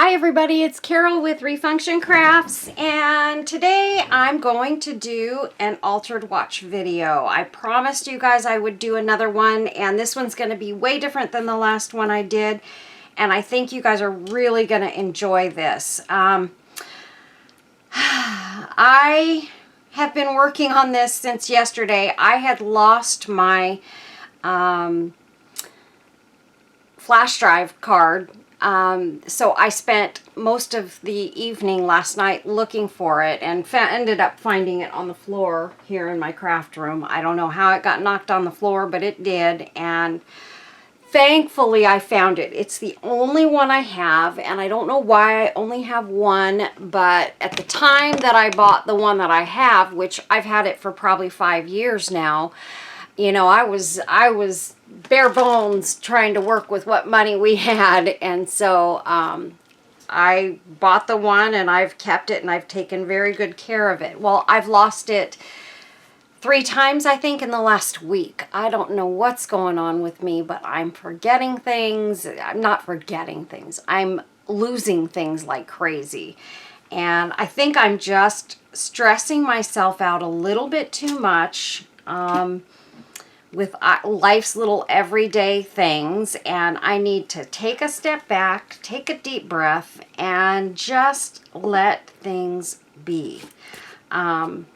Hi everybody, it's Carol with Refunction Crafts, and today I'm going to do an altered watch video. I promised you guys I would do another one, and this one's going to be way different than the last one I did, and I think you guys are really going to enjoy this. I have been working on this since yesterday. I had lost my flash drive card. So I spent most of the evening last night looking for it and ended up finding it on the floor here in my craft room. I don't know how it got knocked on the floor, but it did, and thankfully I found it. It's the only one I have, and I don't know why I only have one, but at the time that I bought the one that I have, which I've had it for probably 5 years now, you know, I was bare bones trying to work with what money we had, and so I bought the one and I've kept it and I've taken very good care of it. Well, I've lost it 3 times, I think, in the last week. I don't know what's going on with me, but I'm forgetting things. I'm not forgetting things. I'm losing things like crazy. And I think I'm just stressing myself out a little bit too much with life's little everyday things, and I need to take a step back, take a deep breath, and just let things be. I'm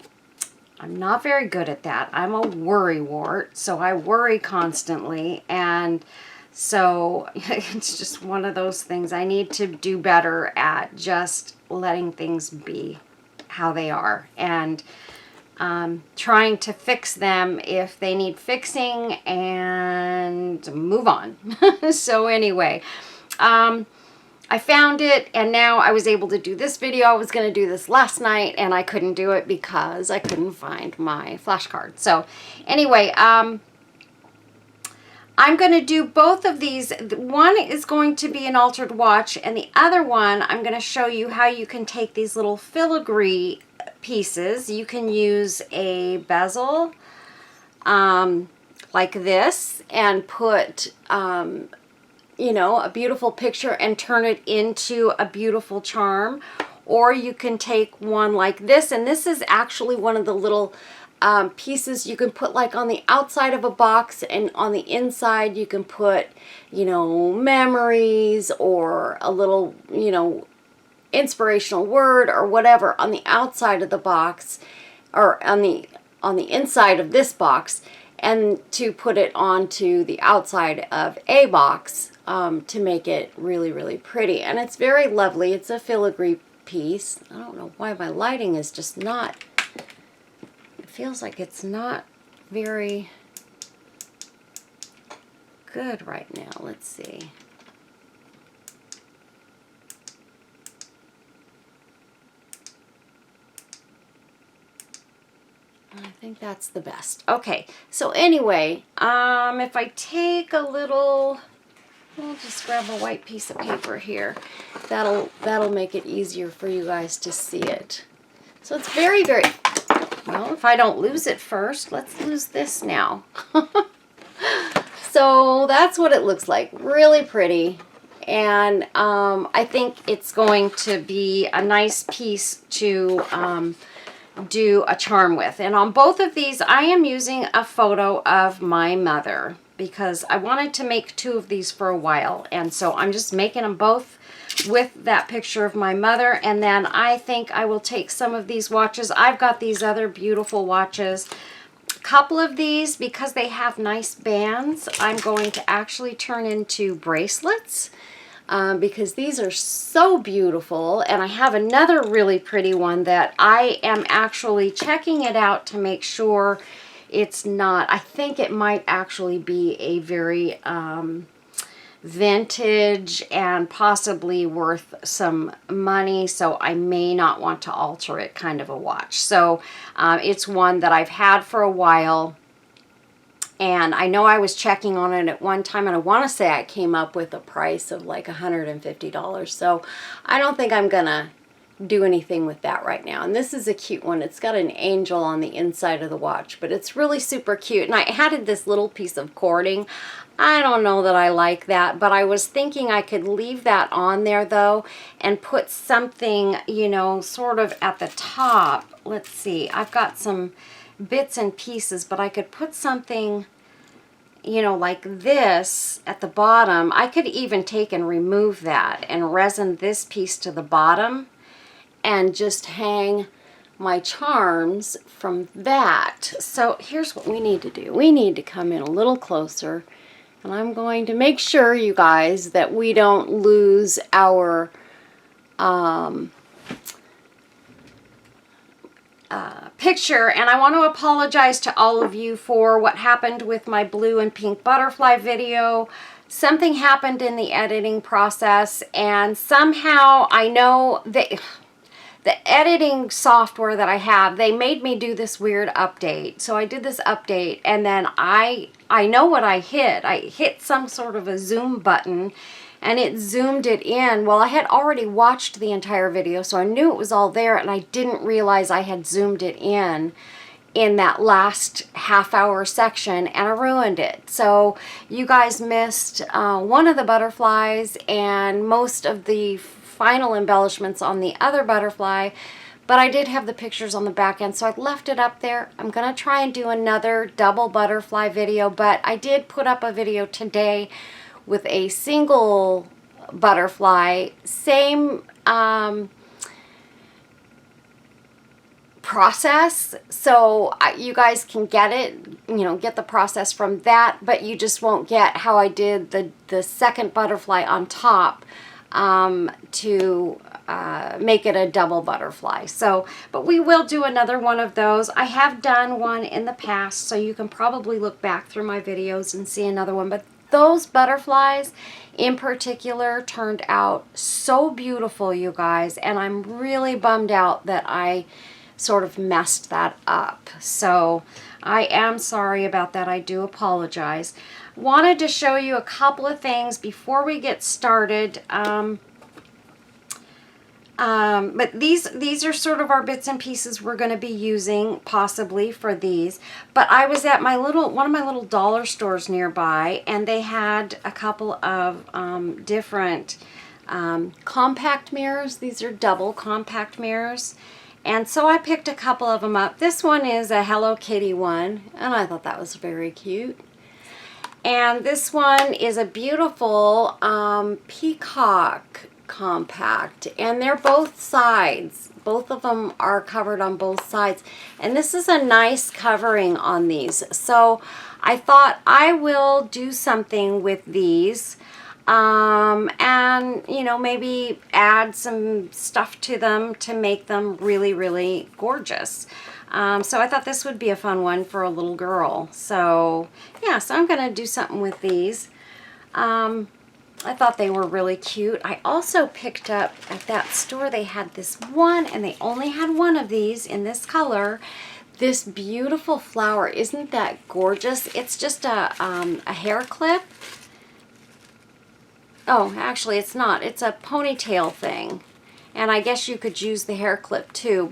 not very good at that. I'm a worrywart, so I worry constantly, and so it's just one of those things. I need to do better at just letting things be how they are, and trying to fix them if they need fixing and move on. So anyway, I found it, and now I was able to do this video. I was going to do this last night and I couldn't do it because I couldn't find my flash card. So anyway, I'm going to do both of these. One is going to be an altered watch, and the other one I'm going to show you how you can take these little filigree pieces. You can use a bezel like this and put you know, a beautiful picture and turn it into a beautiful charm, or you can take one like this, and this is actually one of the little pieces you can put like on the outside of a box, and on the inside you can put, you know, memories or a little, you know, inspirational word or whatever on the outside of the box, or on the inside of this box, and to put it onto the outside of a box to make it really, really pretty. And it's very lovely. It's a filigree piece. I don't know why my lighting is just not, it feels like it's not very good right now. Let's see. I think that's the best. Okay, so anyway, if I take a little, I'll just grab a white piece of paper here. That'll make it easier for you guys to see it. So it's very, very, well, if I don't lose it first, let's lose this now. So that's what it looks like. Really pretty. And I think it's going to be a nice piece to do a charm with. And on both of these I am using a photo of my mother because I wanted to make 2 of these for a while, and so I'm just making them both with that picture of my mother. And then I think I will take some of these watches. I've got these other beautiful watches. A couple of these, because they have nice bands, I'm going to actually turn into bracelets. Because these are so beautiful. And I have another really pretty one that I am actually checking it out to make sure it's not, I think it might actually be a very vintage and possibly worth some money, so I may not want to alter it kind of a watch. So it's one that I've had for a while, and I know I was checking on it at one time, and I want to say I came up with a price of like $150. So I don't think I'm gonna do anything with that right now. And this is a cute one. It's got an angel on the inside of the watch, but it's really super cute. And I added this little piece of cording. I don't know that I like that, but I was thinking I could leave that on there though and put something, you know, sort of at the top. Let's see, I've got some bits and pieces, but I could put something, you know, like this at the bottom. I could even take and remove that and resin this piece to the bottom and just hang my charms from that. So here's what we need to do. We need to come in a little closer, and I'm going to make sure, you guys, that we don't lose our picture. And I want to apologize to all of you for what happened with my blue and pink butterfly video. Something happened in the editing process, and somehow I know that the editing software that I have, they made me do this weird update. So I did this update, and then I know what I hit. I hit some sort of a zoom button, and it zoomed it in. Well, I had already watched the entire video, so I knew it was all there, and I didn't realize I had zoomed it in that last half-hour section, and I ruined it. So you guys missed one of the butterflies and most of the final embellishments on the other butterfly, but I did have the pictures on the back end, so I left it up there. I'm going to try and do another double butterfly video, but I did put up a video today with a single butterfly, same process, so you guys can get it, you know, get the process from that, but you just won't get how I did the second butterfly on top to make it a double butterfly. So, but we will do another one of those. I have done one in the past, so you can probably look back through my videos and see another one, but those butterflies in particular turned out so beautiful, you guys, and I'm really bummed out that I sort of messed that up. So I am sorry about that. I do apologize. Wanted to show you a couple of things before we get started. But these are sort of our bits and pieces we're going to be using possibly for these. But I was at one of my little dollar stores nearby, and they had a couple of different compact mirrors. These are double compact mirrors. And so I picked a couple of them up. This one is a Hello Kitty one, and I thought that was very cute. And this one is a beautiful peacock compact, and they're both sides. Both of them are covered on both sides, and this is a nice covering on these. So I thought I will do something with these, and you know, maybe add some stuff to them to make them really, really gorgeous. So I thought this would be a fun one for a little girl. So yeah, so I'm gonna do something with these. I thought they were really cute. I also picked up at that store, they had this one, and they only had one of these in this color. This beautiful flower. Isn't that gorgeous? It's just a hair clip. Oh, actually it's not. It's a ponytail thing. And I guess you could use the hair clip too,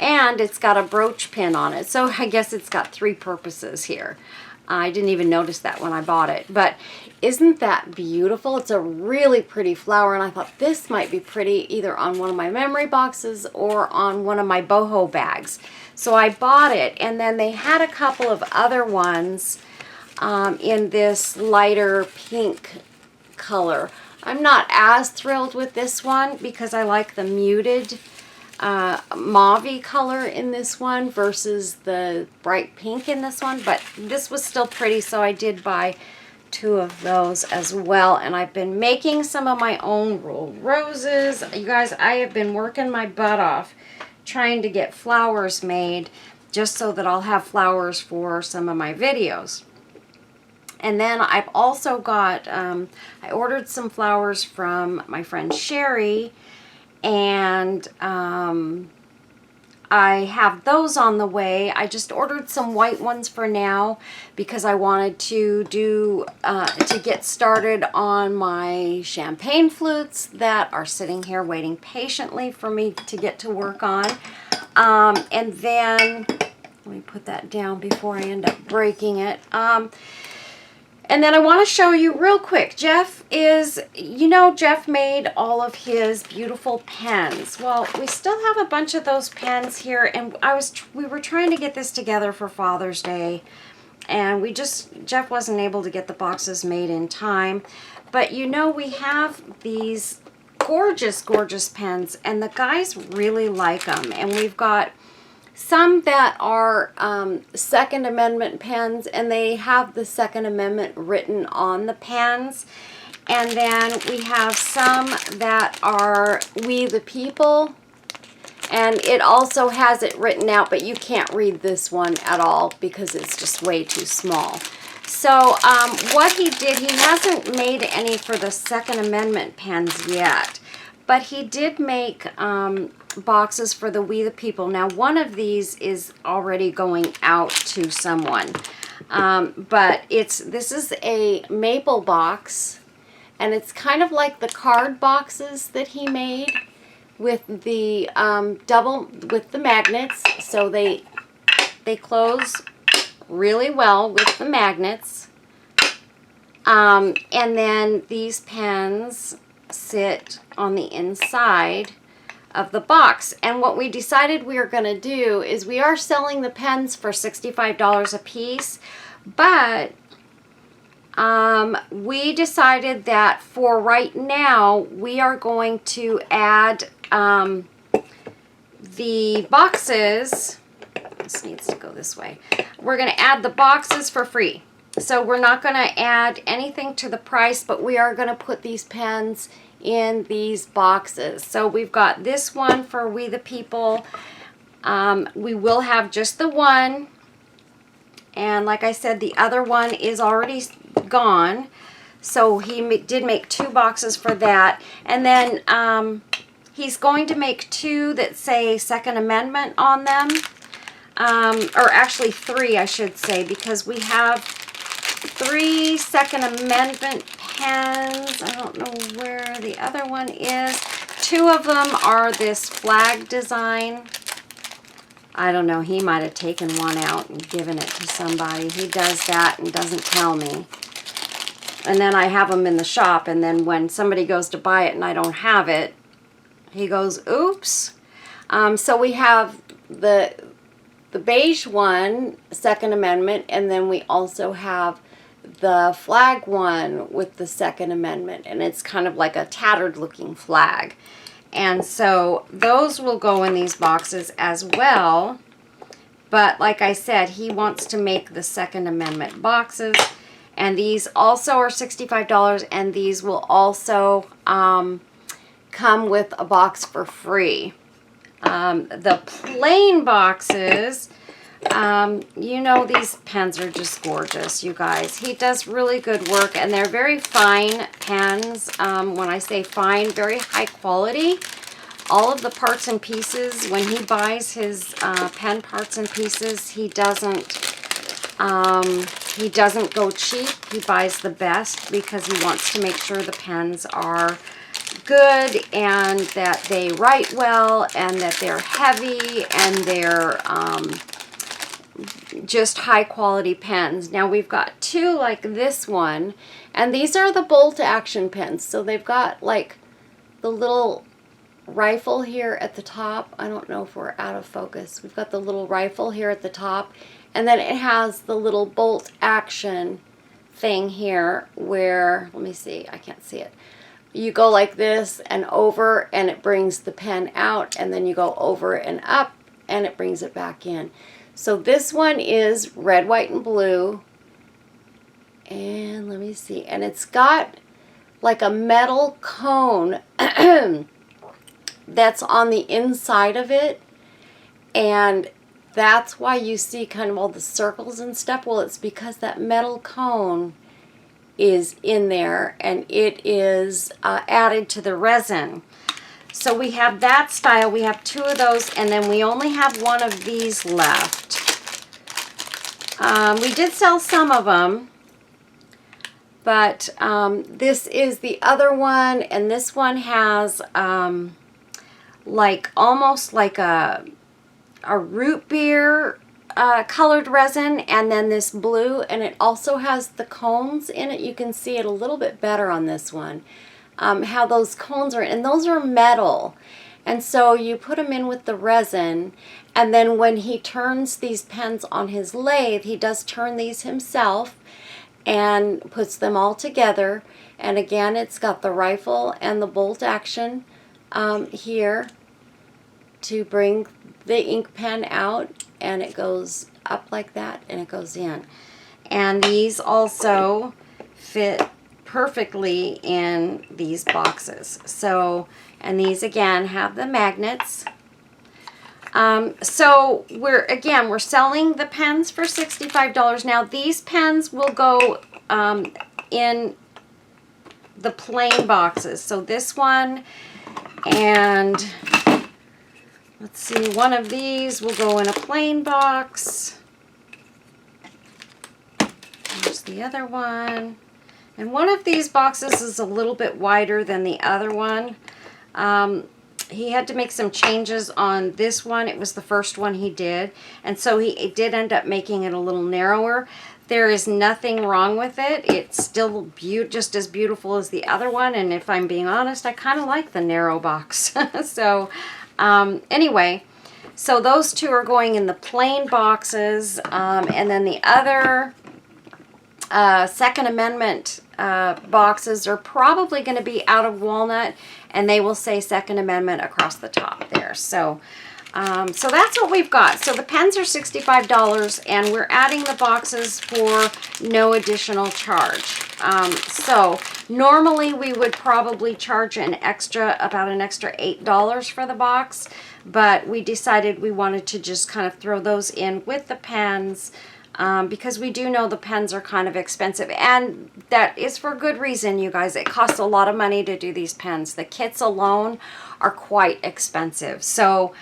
and it's got a brooch pin on it. So I guess it's got three purposes here. I didn't even notice that when I bought it, but isn't that beautiful? It's a really pretty flower, and I thought this might be pretty either on one of my memory boxes or on one of my boho bags. So I bought it, and then they had a couple of other ones in this lighter pink color. I'm not as thrilled with this one because I like the muted mauve color in this one versus the bright pink in this one, but this was still pretty, so I did buy two of those as well. And I've been making some of my own rolled roses. You guys, I have been working my butt off trying to get flowers made just so that I'll have flowers for some of my videos. And then I've also got, I ordered some flowers from my friend Sherry, and I have those on the way. I just ordered some white ones for now because I wanted to to get started on my champagne flutes that are sitting here waiting patiently for me to get to work on. And then, let me put that down before I end up breaking it. And then I want to show you real quick, Jeff made all of his beautiful pens. Well, we still have a bunch of those pens here, and we were trying to get this together for Father's Day, and Jeff wasn't able to get the boxes made in time. But we have these gorgeous, gorgeous pens, and the guys really like them. And we've got some that are Second Amendment pens, and they have the Second Amendment written on the pens. And then we have some that are We the People, and it also has it written out, but you can't read this one at all because it's just way too small. So what he did, he hasn't made any for the Second Amendment pens yet, but he did make boxes for the We the People. Now, one of these is already going out to someone, but this is a maple box, and it's kind of like the card boxes that he made with the with the magnets, so they close really well with the magnets. And then these pens sit on the inside of the box. And what we decided we are going to do is we are selling the pens for $65 a piece, but we decided that for right now we are going to add the boxes. This needs to go this way. We're going to add the boxes for free. So we're not going to add anything to the price, but we are going to put these pens in these boxes. So we've got this one for We the People. We will have just the one. And like I said, the other one is already gone. So he did make 2 boxes for that. And then he's going to make 2 that say Second Amendment on them. Or actually 3, I should say, because we have 3 Second Amendment pens. I don't know where the other one is. 2 of them are this flag design. I don't know. He might have taken one out and given it to somebody. He does that and doesn't tell me. And then I have them in the shop, and then when somebody goes to buy it and I don't have it, he goes, oops. So we have the beige one, Second Amendment, and then we also have the flag one with the Second Amendment, and it's kind of like a tattered looking flag. And so those will go in these boxes as well. But like I said, he wants to make the Second Amendment boxes, and these also are $65, and these will also come with a box for free. The plain boxes, these pens are just gorgeous, you guys. He does really good work, and they're very fine pens. When I say fine, very high quality. All of the parts and pieces, when he buys his pen parts and pieces, he doesn't go cheap. He buys the best because he wants to make sure the pens are good and that they write well and that they're heavy and they're just high quality pens. Now we've got 2 like this one, and these are the bolt action pens. So they've got like the little rifle here at the top. I don't know if we're out of focus. We've got the little rifle here at the top, and then it has the little bolt action thing here where, let me see, I can't see it. You go like this and over, and it brings the pen out, and then you go over and up, and it brings it back in. So this one is red, white, and blue. And let me see. And it's got like a metal cone that's on the inside of it. And that's why you see kind of all the circles and stuff. Well, it's because that metal cone is in there, and it is added to the resin. So we have that style. We have 2 of those, and then we only have 1 of these left. We did sell some of them, but this is the other one, and this one has like almost like a root beer colored resin, and then this blue, and it also has the cones in it. You can see it a little bit better on this one, how those cones are, and those are metal. And so you put them in with the resin, and then when he turns these pens on his lathe, he does turn these himself and puts them all together. And again, it's got the rifle and the bolt action here to bring the ink pen out, and it goes up like that and it goes in. And these also fit perfectly in these boxes. So, and these again have the magnets. So we're selling the pens for $65. Now these pens will go in the plain boxes. So this one, and let's see, one of these will go in a plain box. There's the other one. And one of these boxes is a little bit wider than the other one. He had to make some changes on this one. It was the first one he did. And so he did end up making it a little narrower. There is nothing wrong with it. It's still just as beautiful as the other one. And if I'm being honest, I kind of like the narrow box. So anyway, so those 2 are going in the plain boxes. And then the other Second Amendment boxes are probably going to be out of walnut, and they will say Second Amendment across the top there. So so that's what we've got. So the pens are $65, and we're adding the boxes for no additional charge. So normally we would probably charge about an extra $8 for the box, but we decided we wanted to just kind of throw those in with the pens, because we do know the pens are kind of expensive, and that is for good reason, you guys. It costs a lot of money to do these pens. The kits alone are quite expensive. So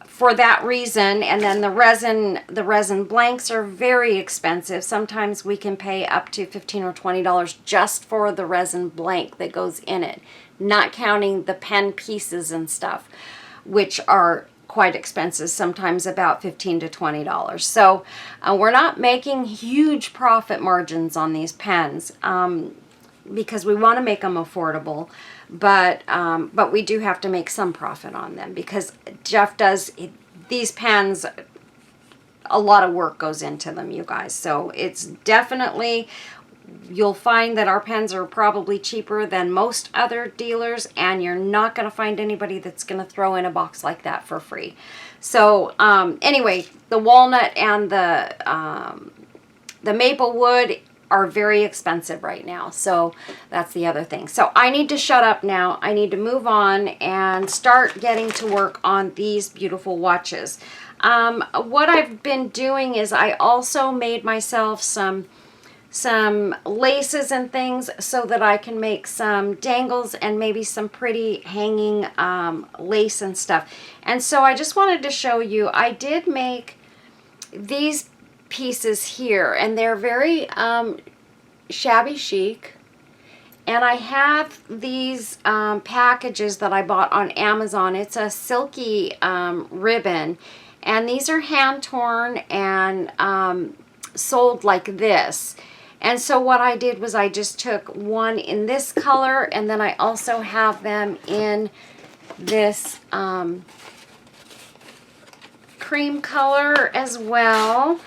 for that reason, and then the resin blanks are very expensive. Sometimes we can pay up to $15 or $20 just for the resin blank that goes in it, not counting the pen pieces and stuff, which are quite expensive, sometimes about $15 to $20. So we're not making huge profit margins on these pens because we want to make them affordable, but we do have to make some profit on them because Jeff does these pens. A lot of work goes into them, you guys. So it's definitely, you'll find that our pens are probably cheaper than most other dealers, and you're not going to find anybody that's going to throw in a box like that for free. So anyway, the walnut and the maple wood are very expensive right now. So that's the other thing. So I need to shut up now. I need to move on and start getting to work on these beautiful watches. What I've been doing is I also made myself some laces and things so that I can make some dangles and maybe some pretty hanging lace and stuff. And so I just wanted to show you, I did make these pieces here, and they're very shabby chic. And I have these packages that I bought on Amazon. It's a silky ribbon, and these are hand torn and sold like this. And so what I did was I just took one in this color, and then I also have them in this cream color as well.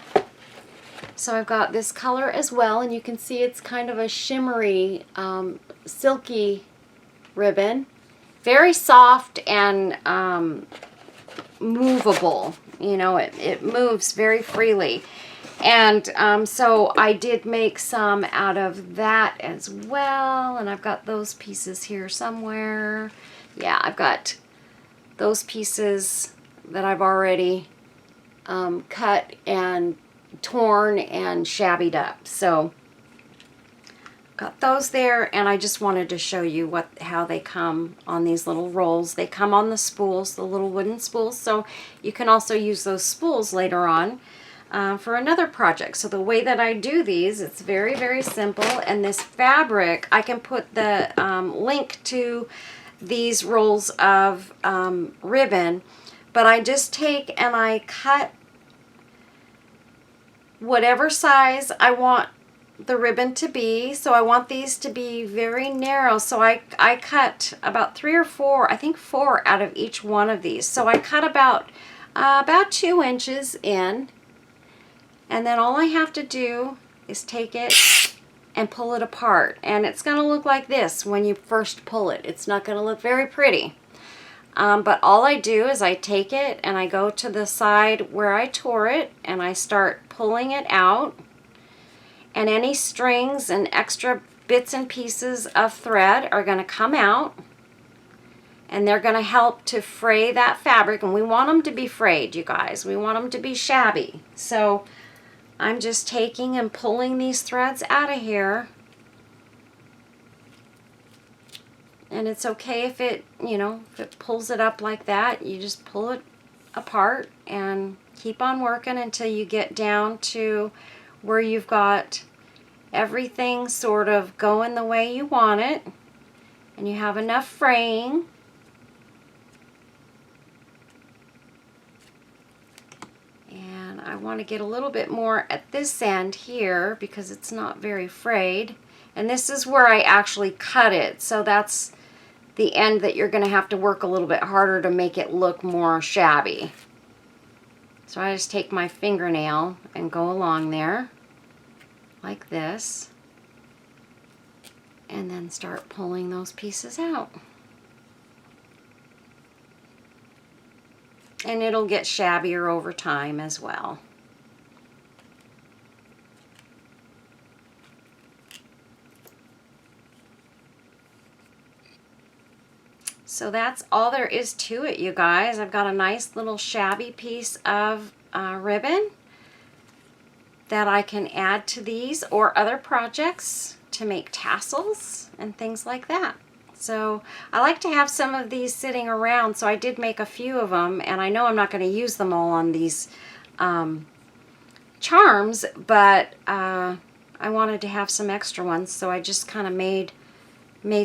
So I've got this color as well, and you can see it's kind of a shimmery, silky ribbon. Very soft and movable. You know, it moves very freely. And so I did make some out of that as well. And I've got those pieces here somewhere. Yeah, I've got those pieces that I've already cut and torn and shabbied up. So got those there, and I just wanted to show you how they come on these little rolls. They come on the spools, the little wooden spools, so you can also use those spools later on for another project. So the way that I do these, it's very, very simple, and this fabric, I can put the link to these rolls of ribbon, but I just take and I cut whatever size I want the ribbon to be. So I want these to be very narrow, so I cut about 3 or 4, I think 4 out of each one of these. So I cut about 2 inches in, and then all I have to do is take it and pull it apart, and it's going to look like this when you first pull it. It's not going to look very pretty, but all I do is I take it and I go to the side where I tore it and I start pulling it out, and any strings and extra bits and pieces of thread are going to come out, and they're going to help to fray that fabric. And we want them to be frayed, you guys. We want them to be shabby. So I'm just taking and pulling these threads out of here. And it's okay if it, if it pulls it up like that. You just pull it apart and keep on working until you get down to where you've got everything sort of going the way you want it, and you have enough fraying. And I want to get a little bit more at this end here because it's not very frayed, and this is where I actually cut it, so that's the end that you're going to have to work a little bit harder to make it look more shabby. So I just take my fingernail and go along there like this, and then start pulling those pieces out. And it'll get shabbier over time as well. So that's all there is to it, you guys. I've got a nice little shabby piece of ribbon that I can add to these or other projects to make tassels and things like that. So I like to have some of these sitting around, so I did make a few of them, and I know I'm not going to use them all on these charms, but I wanted to have some extra ones, so I just kind of made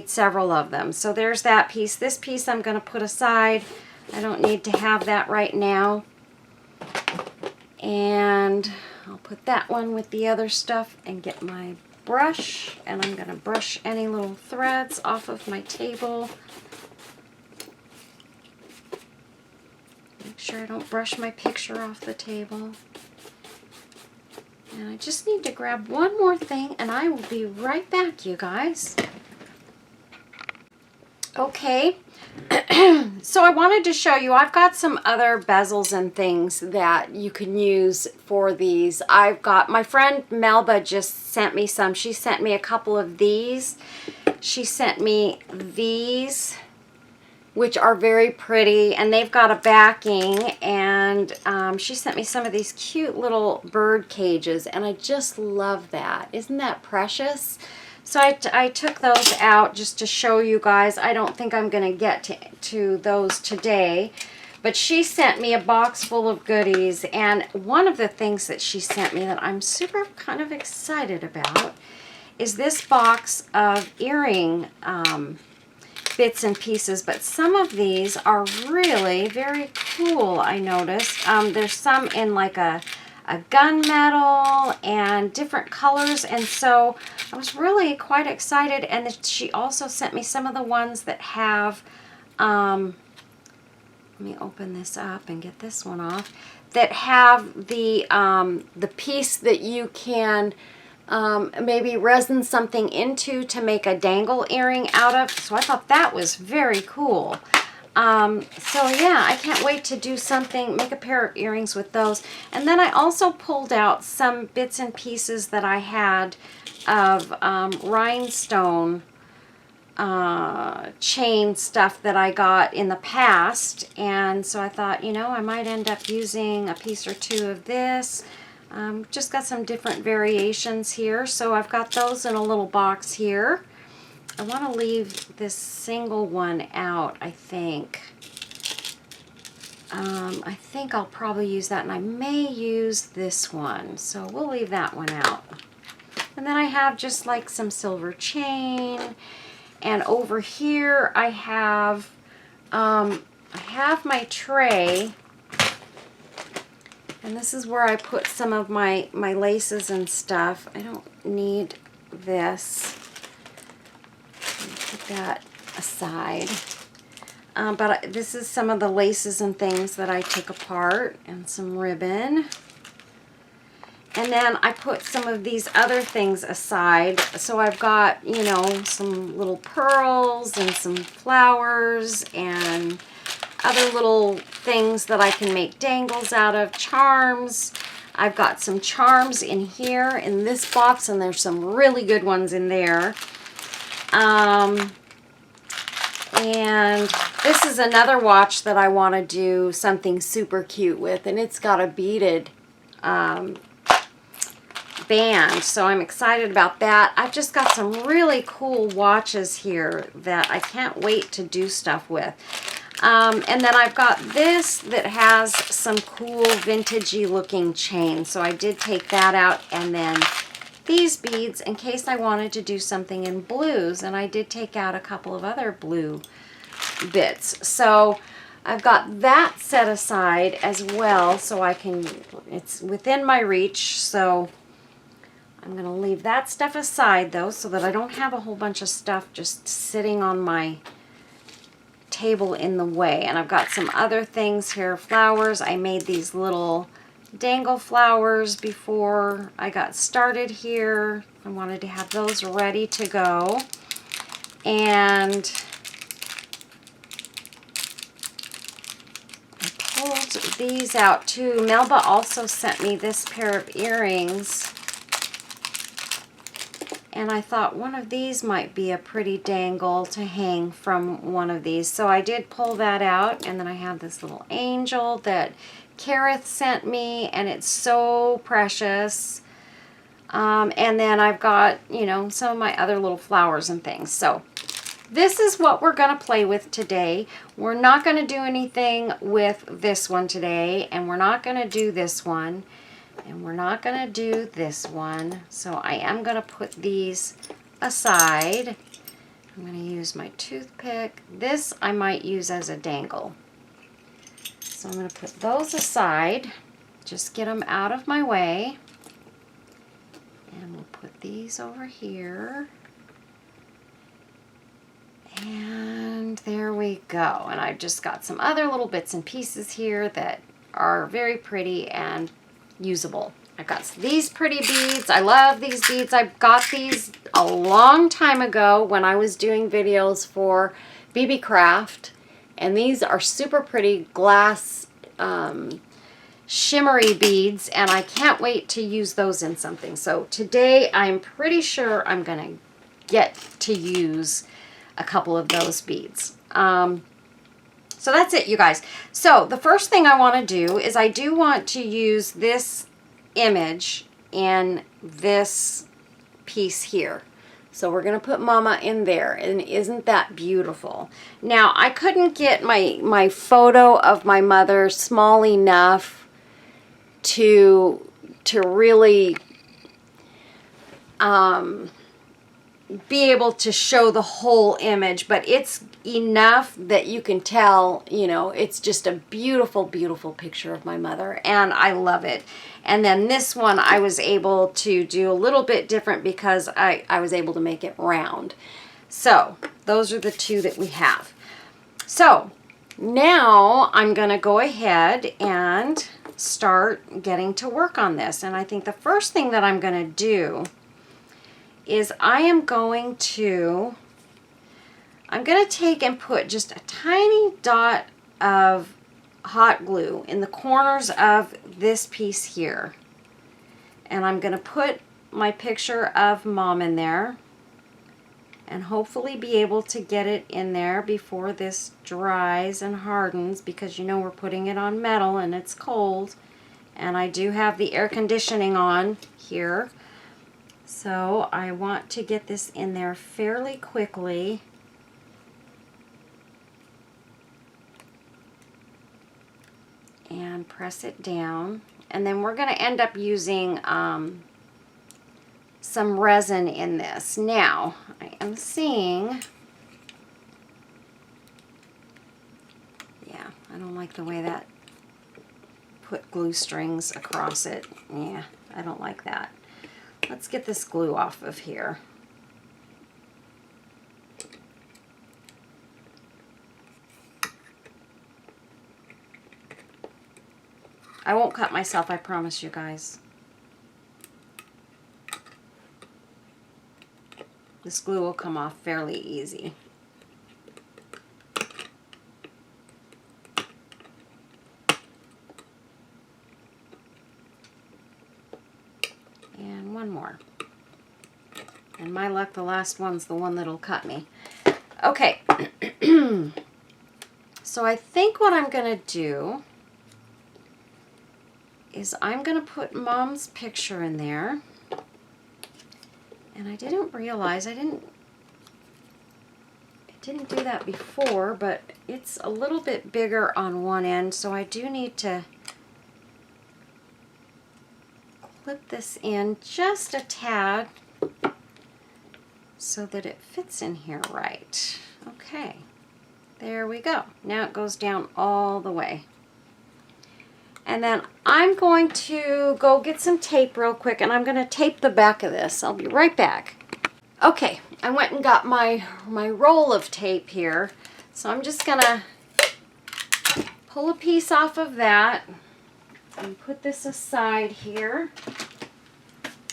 several of them. So there's that piece. This piece I'm going to put aside. I don't need to have that right now. And I'll put that one with the other stuff and get my brush, and I'm going to brush any little threads off of my table. Make sure I don't brush my picture off the table. And I just need to grab one more thing, and I will be right back, you guys. Okay, so I wanted to show you, I've got some other bezels and things that you can use for these. I've got, my friend Melba just sent me some. She sent me a couple of these. She sent me these, which are very pretty, and they've got a backing, and she sent me some of these cute little bird cages, and I just love that. Isn't that precious? So I took those out just to show you guys. I don't think I'm going to get to those today, but she sent me a box full of goodies, and one of the things that she sent me that I'm super kind of excited about is this box of earring bits and pieces, but some of these are really very cool, I noticed. There's some in like a gunmetal and different colors, and so I was really quite excited. And she also sent me some of the ones that have let me open this up and get this one off, that have the piece that you can maybe resin something into to make a dangle earring out of. So I thought that was very cool. So yeah, I can't wait to do something, make a pair of earrings with those. And then I also pulled out some bits and pieces that I had of rhinestone chain stuff that I got in the past. And so I thought, I might end up using a piece or two of this. Just got some different variations here. So I've got those in a little box here. I want to leave this single one out, I think. I think I'll probably use that, and I may use this one. So we'll leave that one out. And then I have just like some silver chain. And over here I have my tray. And this is where I put some of my laces and stuff. I don't need this. Put that aside. But this is some of the laces and things that I took apart, and some ribbon. And then I put some of these other things aside. So I've got, you know, some little pearls and some flowers and other little things that I can make dangles out of, charms. I've got some charms in here in this box, and there's some really good ones in there. And this is another watch that I want to do something super cute with, and it's got a beaded band, so I'm excited about that. I've just got some really cool watches here that I can't wait to do stuff with. And then I've got this that has some cool vintagey looking chain, so I did take that out, and then these beads in case I wanted to do something in blues, and I did take out a couple of other blue bits. So I've got that set aside as well, so I can, it's within my reach, so I'm going to leave that stuff aside though, so that I don't have a whole bunch of stuff just sitting on my table in the way. And I've got some other things here, flowers. I made these little dangle flowers before I got started here. I wanted to have those ready to go. And I pulled these out too. Melba also sent me this pair of earrings, and I thought one of these might be a pretty dangle to hang from one of these. So I did pull that out, and then I have this little angel that Kareth sent me, and it's so precious. And then I've got, you know, some of my other little flowers and things. So this is what we're going to play with today. We're not going to do anything with this one today, and we're not going to do this one, and we're not going to do this one. So I am going to put these aside. I'm going to use my toothpick. This I might use as a dangle. So I'm going to put those aside, just get them out of my way. And we'll put these over here. And there we go. And I've just got some other little bits and pieces here that are very pretty and usable. I've got these pretty beads. I love these beads. I got these a long time ago when I was doing videos for BB Craft. And these are super pretty glass shimmery beads, and I can't wait to use those in something. So today I'm pretty sure I'm going to get to use a couple of those beads. So that's it, you guys. So the first thing I want to do is I do want to use this image in this piece here. So we're going to put Mama in there, and isn't that beautiful? Now, I couldn't get my photo of my mother small enough to really be able to show the whole image, but it's enough that you can tell, you know, it's just a beautiful, beautiful picture of my mother, and I love it. And then this one I was able to do a little bit different because I was able to make it round. So those are the two that we have. So now I'm going to go ahead and start getting to work on this. And I think the first thing that I'm going to do is I am going to take and put just a tiny dot of hot glue in the corners of this piece here. And I'm going to put my picture of Mom in there and hopefully be able to get it in there before this dries and hardens, because you know we're putting it on metal and it's cold And I do have the air conditioning on here. So I want to get this in there fairly quickly. And press it down. And then we're going to end up using some resin in this. Now, I am seeing, yeah, I don't like the way that put glue strings across it. Yeah, I don't like that. Let's get this glue off of here. I won't cut myself, I promise you guys. This glue will come off fairly easy. And one more. And my luck, the last one's the one that'll cut me. Okay. So I think what I'm going to do is I'm going to put Mom's picture in there. And I didn't realize, I didn't do that before, but it's a little bit bigger on one end, so I do need to clip this in just a tad so that it fits in here right. Okay, there we go. Now it goes down all the way. And then I'm going to go get some tape real quick, and I'm going to tape the back of this. I'll be right back. Okay, I went and got my roll of tape here. So I'm just going to pull a piece off of that and put this aside here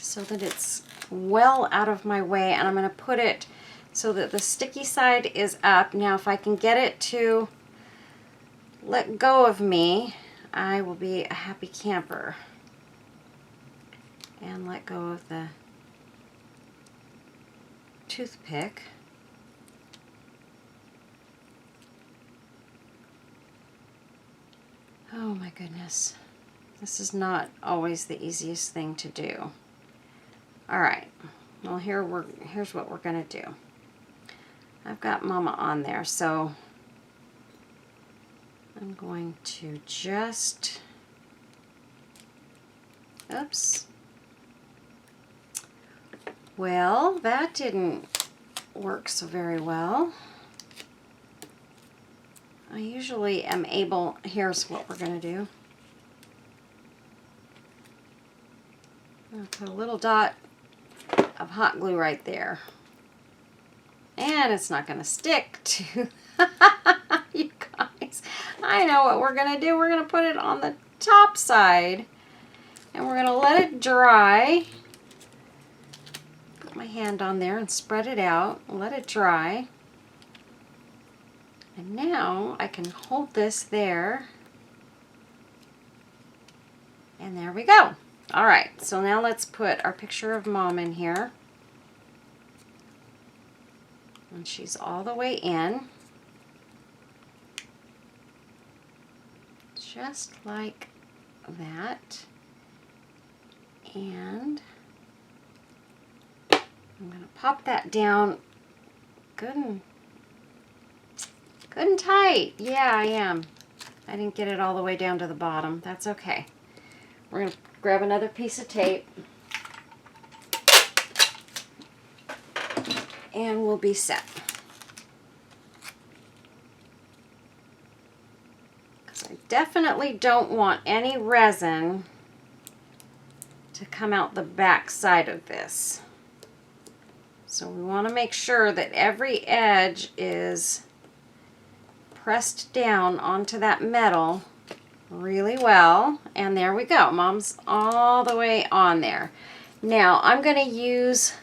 so that it's well out of my way. And I'm going to put it so that the sticky side is up. Now, if I can get it to let go of me, I will be a happy camper. And let go of the toothpick. Oh my goodness. This is not always the easiest thing to do. Alright, well here's what we're going to do. I've got Mama on there, so I'm going to just, oops. Well, that didn't work so very well. I usually am able, here's what we're going to do. I'm going to put a little dot of hot glue right there. And it's not going to stick to, you guys. I know what we're going to do. We're going to put it on the top side. And we're going to let it dry. Put my hand on there and spread it out. Let it dry. And now I can hold this there. And there we go. All right, so now let's put our picture of Mom in here. And she's all the way in. Just like that. And I'm going to pop that down good and tight. Yeah, I am. I didn't get it all the way down to the bottom. That's okay. We're going to grab another piece of tape. And we'll be set. Because I definitely don't want any resin to come out the back side of this. So we want to make sure that every edge is pressed down onto that metal really well. And there we go. Mom's all the way on there. Now I'm going to use,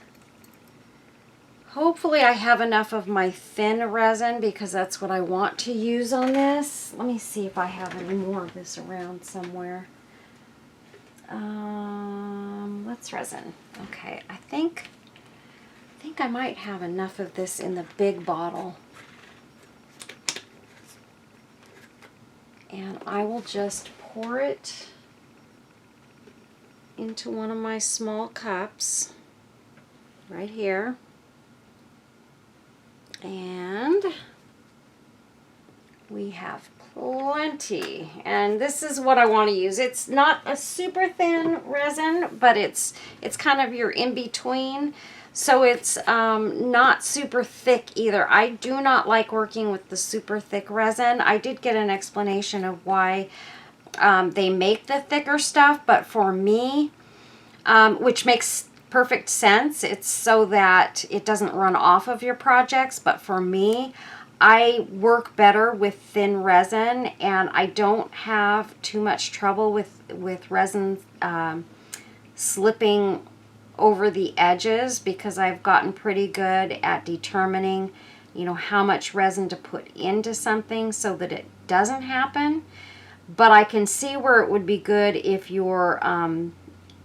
hopefully I have enough of my thin resin because that's what I want to use on this. Let me see if I have any more of this around somewhere. Let's resin. Okay, I think I might have enough of this in the big bottle. And I will just pour it into one of my small cups right here. And we have plenty. And this is what I want to use. It's not a super thin resin, but it's kind of your in-between. So it's not super thick either. I do not like working with the super thick resin. I did get an explanation of why they make the thicker stuff, but for me, which makes perfect sense, it's so that it doesn't run off of your projects. But for me, I work better with thin resin, and I don't have too much trouble with resin slipping over the edges, because I've gotten pretty good at determining, you know, how much resin to put into something so that it doesn't happen. But I can see where it would be good if you're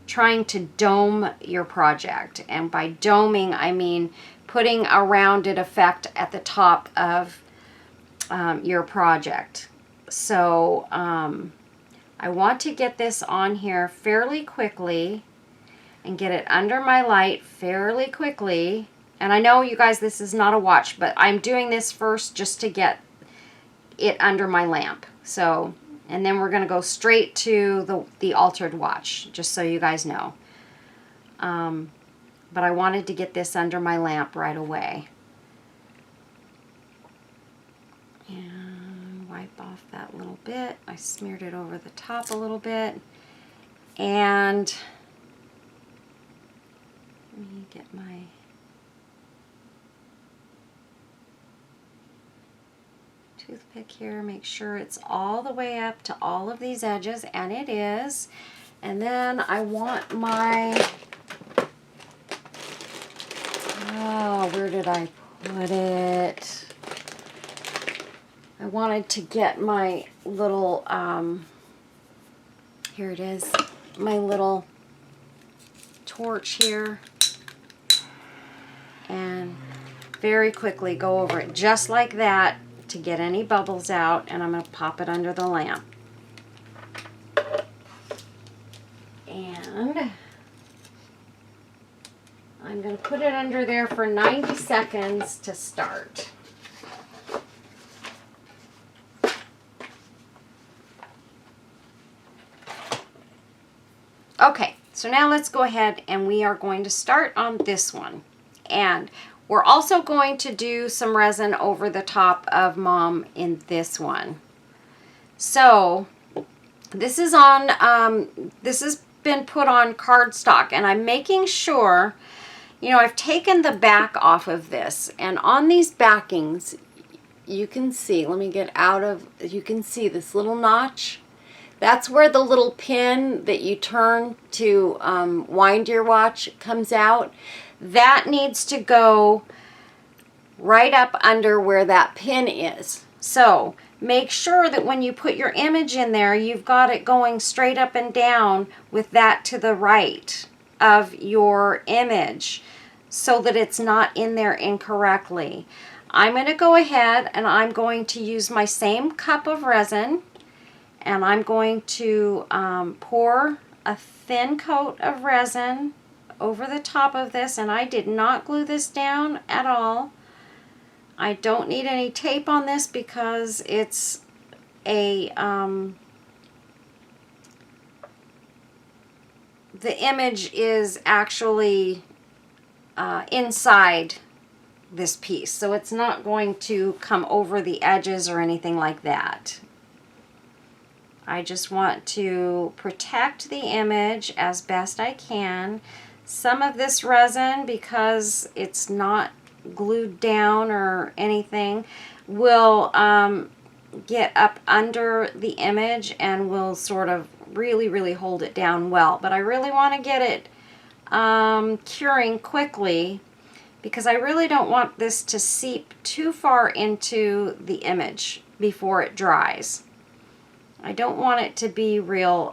trying to dome your project. And by doming, I mean putting a rounded effect at the top of your project. So I want to get this on here fairly quickly and get it under my light fairly quickly. And I know, you guys, this is not a watch, but I'm doing this first just to get it under my lamp. So, and then we're going to go straight to the altered watch, just so you guys know. But I wanted to get this under my lamp right away. And wipe off that little bit. I smeared it over the top a little bit. And let me get my toothpick here, make sure it's all the way up to all of these edges, and it is. And then I want my, oh, where did I put it? I wanted to get my little, here it is, my little torch here, and very quickly go over it just like that to get any bubbles out, and I'm going to pop it under the lamp. And I'm going to put it under there for 90 seconds to start. Okay, so now let's go ahead and we are going to start on this one. And we're also going to do some resin over the top of Mom in this one. So this is on, this has been put on cardstock, and I'm making sure, you know, I've taken the back off of this, and on these backings, you can see, let me get out of, you can see this little notch. That's where the little pin that you turn to wind your watch comes out. That needs to go right up under where that pin is. So make sure that when you put your image in there, you've got it going straight up and down with that to the right of your image so that it's not in there incorrectly. I'm going to go ahead and I'm going to use my same cup of resin, and I'm going to pour a thin coat of resin over the top of this, and I did not glue this down at all. I don't need any tape on this because it's a the image is actually inside this piece, so it's not going to come over the edges or anything like that. I just want to protect the image as best I can. Some of this resin, because it's not glued down or anything, will get up under the image and will sort of really hold it down well. But I really want to get it curing quickly, because I really don't want this to seep too far into the image before it dries. I don't want it to be real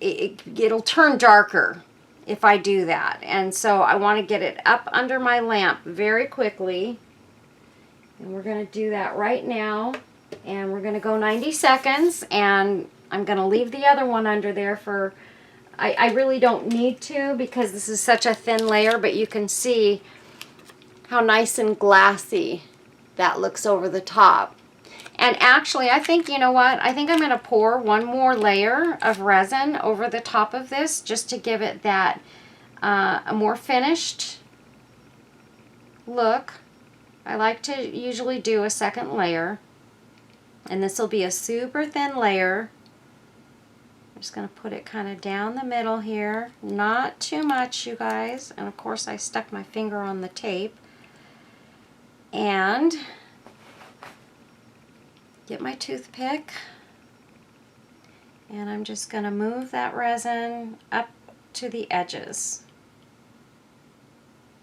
it'll turn darker if I do that. And so I want to get it up under my lamp very quickly. And we're going to do that right now. And we're going to go 90 seconds, and I'm going to leave the other one under there for, I really don't need to because this is such a thin layer, but you can see how nice and glassy that looks over the top. And actually, I think, you know what, I think I'm going to pour one more layer of resin over the top of this just to give it that a more finished look. I like to usually do a second layer, and this will be a super thin layer. I'm just going to put it kind of down the middle here, not too much, you guys. And of course I stuck my finger on the tape. And get my toothpick, and I'm just going to move that resin up to the edges.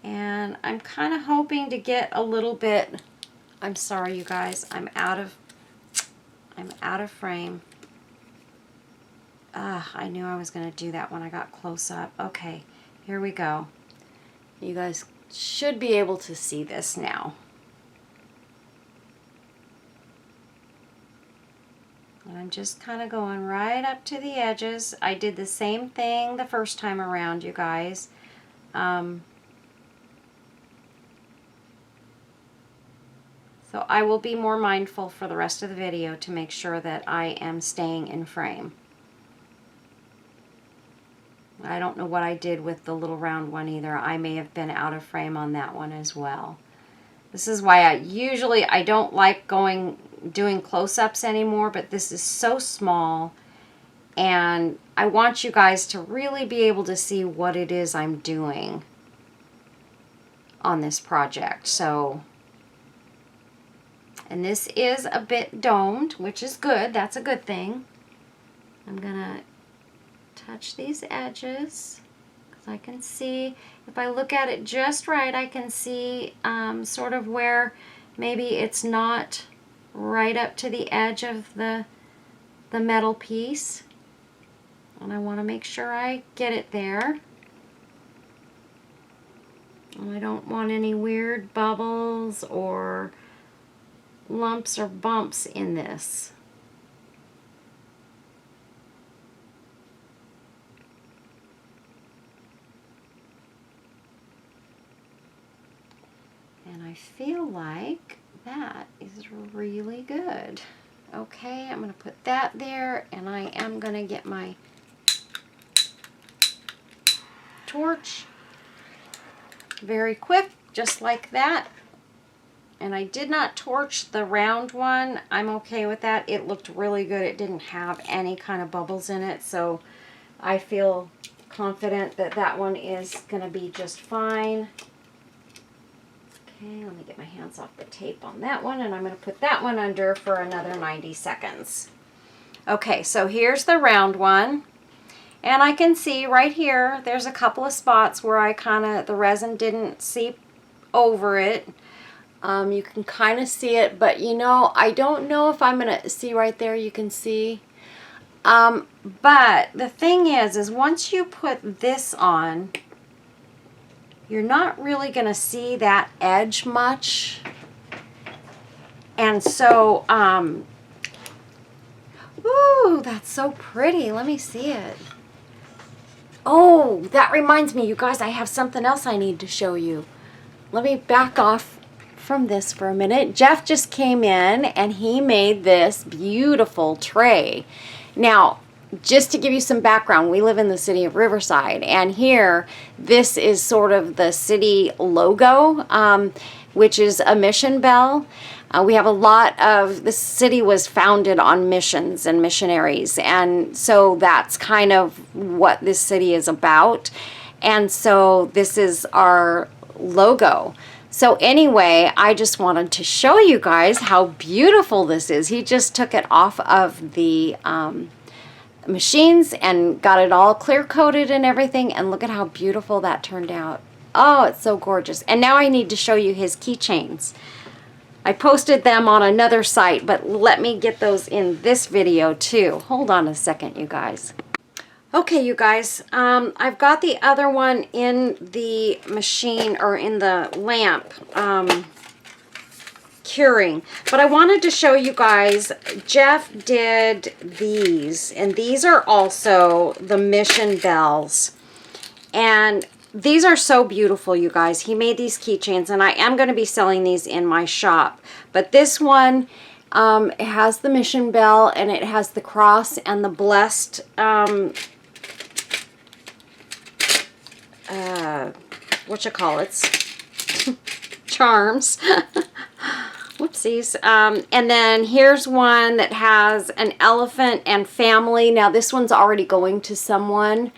And I'm kind of hoping to get a little bit, I'm sorry you guys, I'm out of frame. I knew I was going to do that when I got close up. Okay, here we go. You guys should be able to see this now. And I'm just kind of going right up to the edges. I did the same thing the first time around, you guys. So I will be more mindful for the rest of the video to make sure that I am staying in frame. I don't know what I did with the little round one either. I may have been out of frame on that one as well. This is why I don't like doing close-ups anymore, but this is so small, and I want you guys to really be able to see what it is I'm doing on this project. So, and this is a bit domed, which is good. That's a good thing. I'm gonna touch these edges because I can see, if I look at it just right, I can see sort of where maybe it's not right up to the edge of the metal piece, and I want to make sure I get it there. And I don't want any weird bubbles or lumps or bumps in this. And I feel like that is really good. Okay, I'm going to put that there, and I am going to get my torch. Very quick, just like that. And I did not torch the round one. I'm okay with that. It looked really good. It didn't have any kind of bubbles in it, so I feel confident that that one is going to be just fine. Okay, let me get my hands off the tape on that one, and I'm going to put that one under for another 90 seconds. Okay, so here's the round one, and I can see right here there's a couple of spots where the resin didn't seep over it. You can kind of see it, but you know, I don't know if I'm going to see right there. You can see. But the thing is once you put this on, you're not really going to see that edge much. And so, ooh, that's so pretty. Let me see it. Oh, that reminds me, you guys, I have something else I need to show you. Let me back off from this for a minute. Jeff just came in and he made this beautiful tray. Now, just to give you some background, we live in the city of Riverside, and here, this is sort of the city logo, which is a mission bell. We have a lot of, the city was founded on missions and missionaries, and so that's kind of what this city is about. And so this is our logo. So anyway, I just wanted to show you guys how beautiful this is. He just took it off of the machines and got it all clear coated and everything, and look at how beautiful that turned out. Oh, it's so gorgeous. And now I need to show you his keychains. I posted them on another site, but let me get those in this video too. Hold on a second, you guys. Okay, you guys, I've got the other one in the machine, or in the lamp. curing. But I wanted to show you guys, Jeff did these, and these are also the Mission Bells. And these are so beautiful, you guys. He made these keychains, and I am going to be selling these in my shop. But this one, it has the mission bell, and it has the cross and the blessed, charms. Whoopsies. And then here's one that has an elephant and family. Now this one's already going to someone,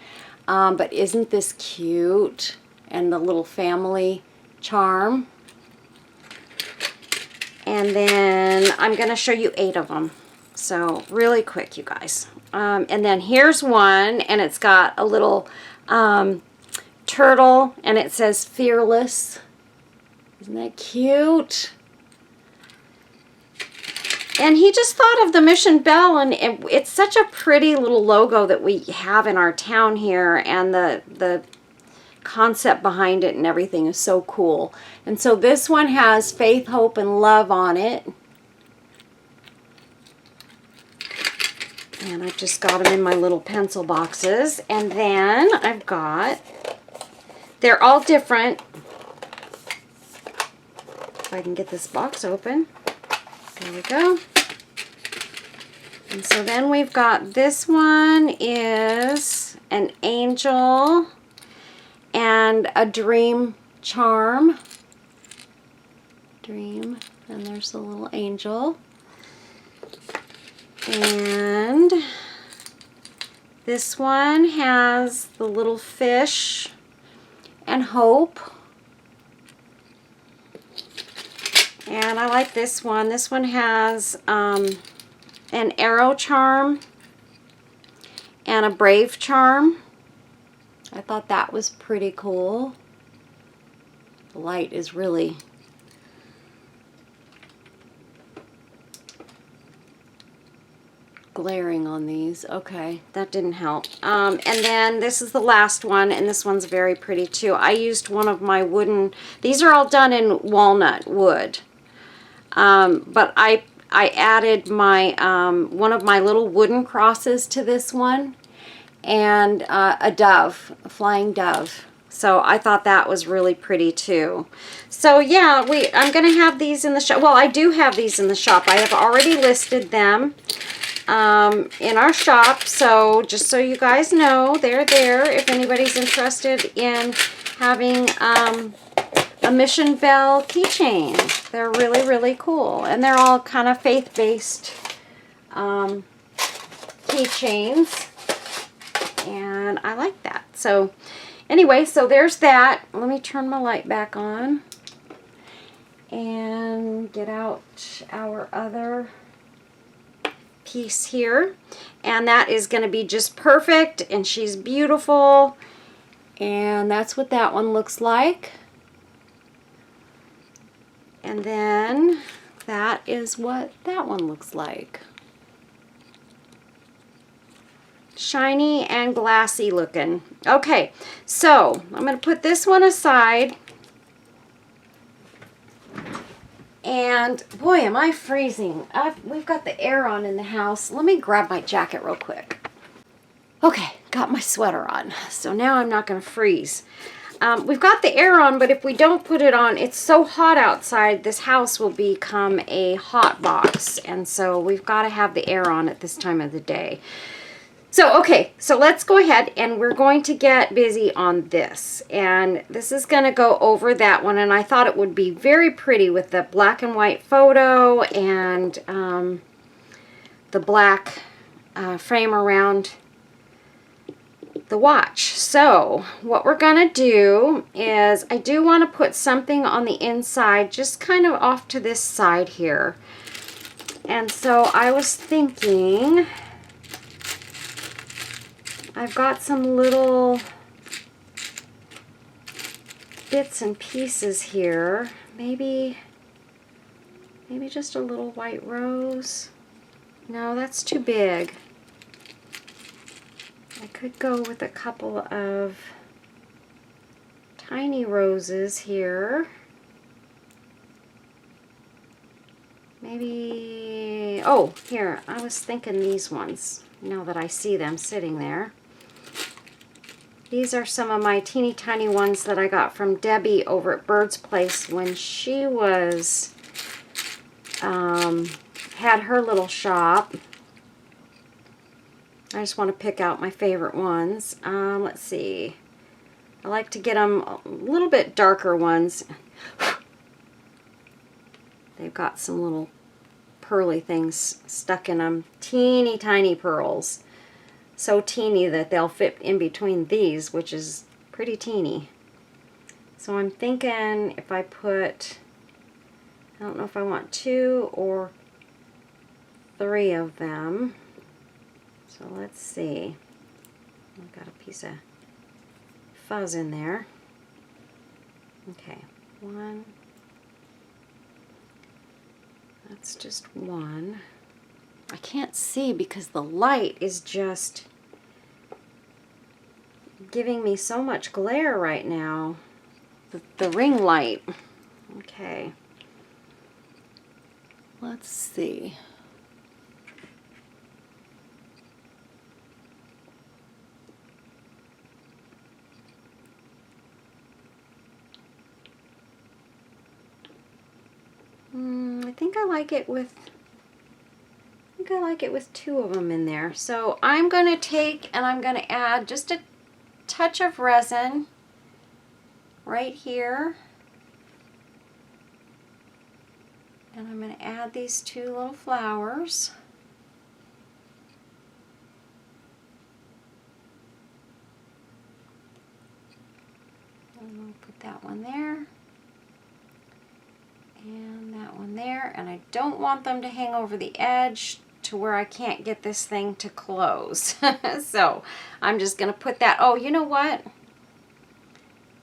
but isn't this cute? And the little family charm. And then I'm going to show you 8 of them. So really quick, you guys. And then here's one, and it's got a little turtle, and it says fearless. Isn't that cute? And he just thought of the Mission Bell, and it's such a pretty little logo that we have in our town here, and the concept behind it and everything is so cool. And so this one has faith, hope, and love on it. And I've just got them in my little pencil boxes. And then I've got, they're all different. If I can get this box open. There we go. And so then we've got, this one is an angel and a dream charm. Dream, and there's the little angel. And this one has the little fish and hope. And I like this one. This one has an arrow charm and a brave charm. I thought that was pretty cool. The light is really glaring on these. Okay, that didn't help. And then this is the last one, and this one's very pretty too. I used one of my wooden, these are all done in walnut wood. But I added my one of my little wooden crosses to this one, and a dove, a flying dove. So I thought that was really pretty too. So yeah, I'm going to have these in the shop. Well, I do have these in the shop. I have already listed them in our shop. So just so you guys know, they're there if anybody's interested in having a Mission Bell keychain. They're really, really cool. And they're all kind of faith-based keychains. And I like that. So anyway, so there's that. Let me turn my light back on and get out our other piece here. And that is going to be just perfect, and she's beautiful. And that's what that one looks like. And then that is what that one looks like. Shiny and glassy looking. Okay, so I'm going to put this one aside. And boy, am I freezing. We've got the air on in the house. Let me grab my jacket real quick. Okay, got my sweater on. So now I'm not going to freeze. We've got the air on, but if we don't put it on, it's so hot outside, this house will become a hot box. And so we've got to have the air on at this time of the day. So, okay, so let's go ahead and we're going to get busy on this. And this is going to go over that one. And I thought it would be very pretty with the black and white photo and the black frame around the watch. So what we're going to do is, I do want to put something on the inside, just kind of off to this side here. And so I was thinking, I've got some little bits and pieces here. Maybe just a little white rose. No, that's too big. I could go with a couple of tiny roses here. maybe, oh, here, I was thinking these ones, now that I see them sitting there. These are some of my teeny tiny ones that I got from Debbie over at Bird's Place when she was, had her little shop. I just want to pick out my favorite ones. Let's see. I like to get them a little bit darker ones. They've got some little pearly things stuck in them. Teeny tiny pearls. So teeny that they'll fit in between these, which is pretty teeny. So I'm thinking if I put, I don't know if I want 2 or 3 of them. So let's see. I've got a piece of fuzz in there. Okay, 1. That's just 1. I can't see because the light is just giving me so much glare right now. The ring light. Okay. Let's see. I think I like it with 2 of them in there. So I'm going to take and I'm going to add just a touch of resin right here. And I'm going to add these 2 little flowers. And we'll put that one there. And that one there. And I don't want them to hang over the edge to where I can't get this thing to close. So I'm just going to put that. Oh, you know what?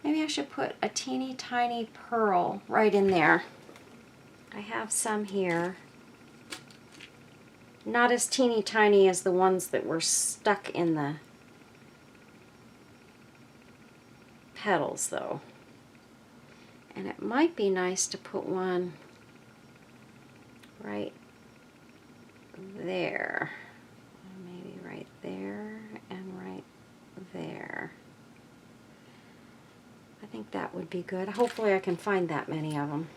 Maybe I should put a teeny tiny pearl right in there. I have some here. Not as teeny tiny as the ones that were stuck in the petals though. And it might be nice to put one right there. Maybe right there and right there. I think that would be good. Hopefully I can find that many of them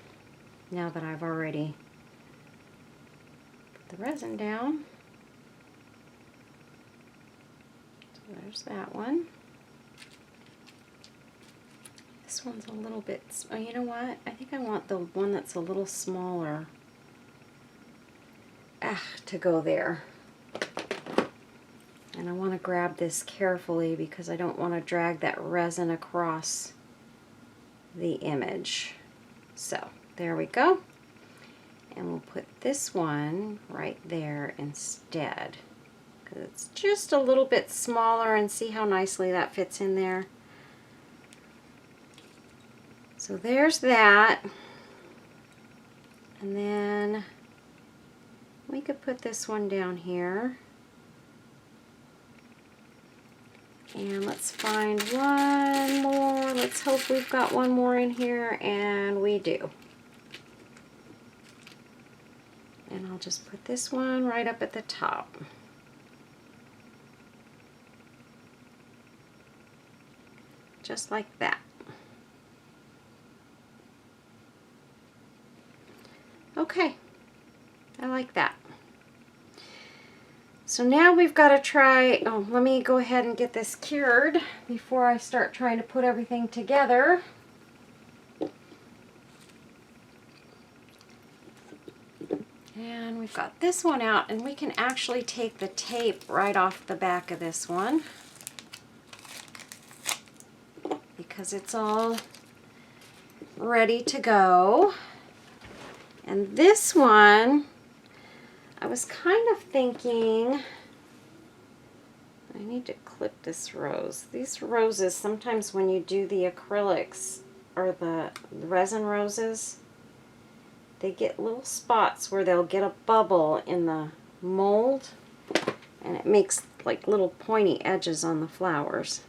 now that I've already put the resin down. So there's that one. This one's a little bit, oh, you know what? I think I want the one that's a little smaller to go there. And I want to grab this carefully because I don't want to drag that resin across the image. So there we go. And we'll put this one right there instead because it's just a little bit smaller, and see how nicely that fits in there. So there's that. And then we could put this one down here. And let's find one more. Let's hope we've got one more in here, and we do. And I'll just put this one right up at the top. Just like that. Okay, I like that. So now we've got to try, oh, let me go ahead and get this cured before I start trying to put everything together. And we've got this one out, and we can actually take the tape right off the back of this one because it's all ready to go. And this one, I was kind of thinking, I need to clip this rose. These roses, sometimes when you do the acrylics or the resin roses, they get little spots where they'll get a bubble in the mold, and it makes like little pointy edges on the flowers.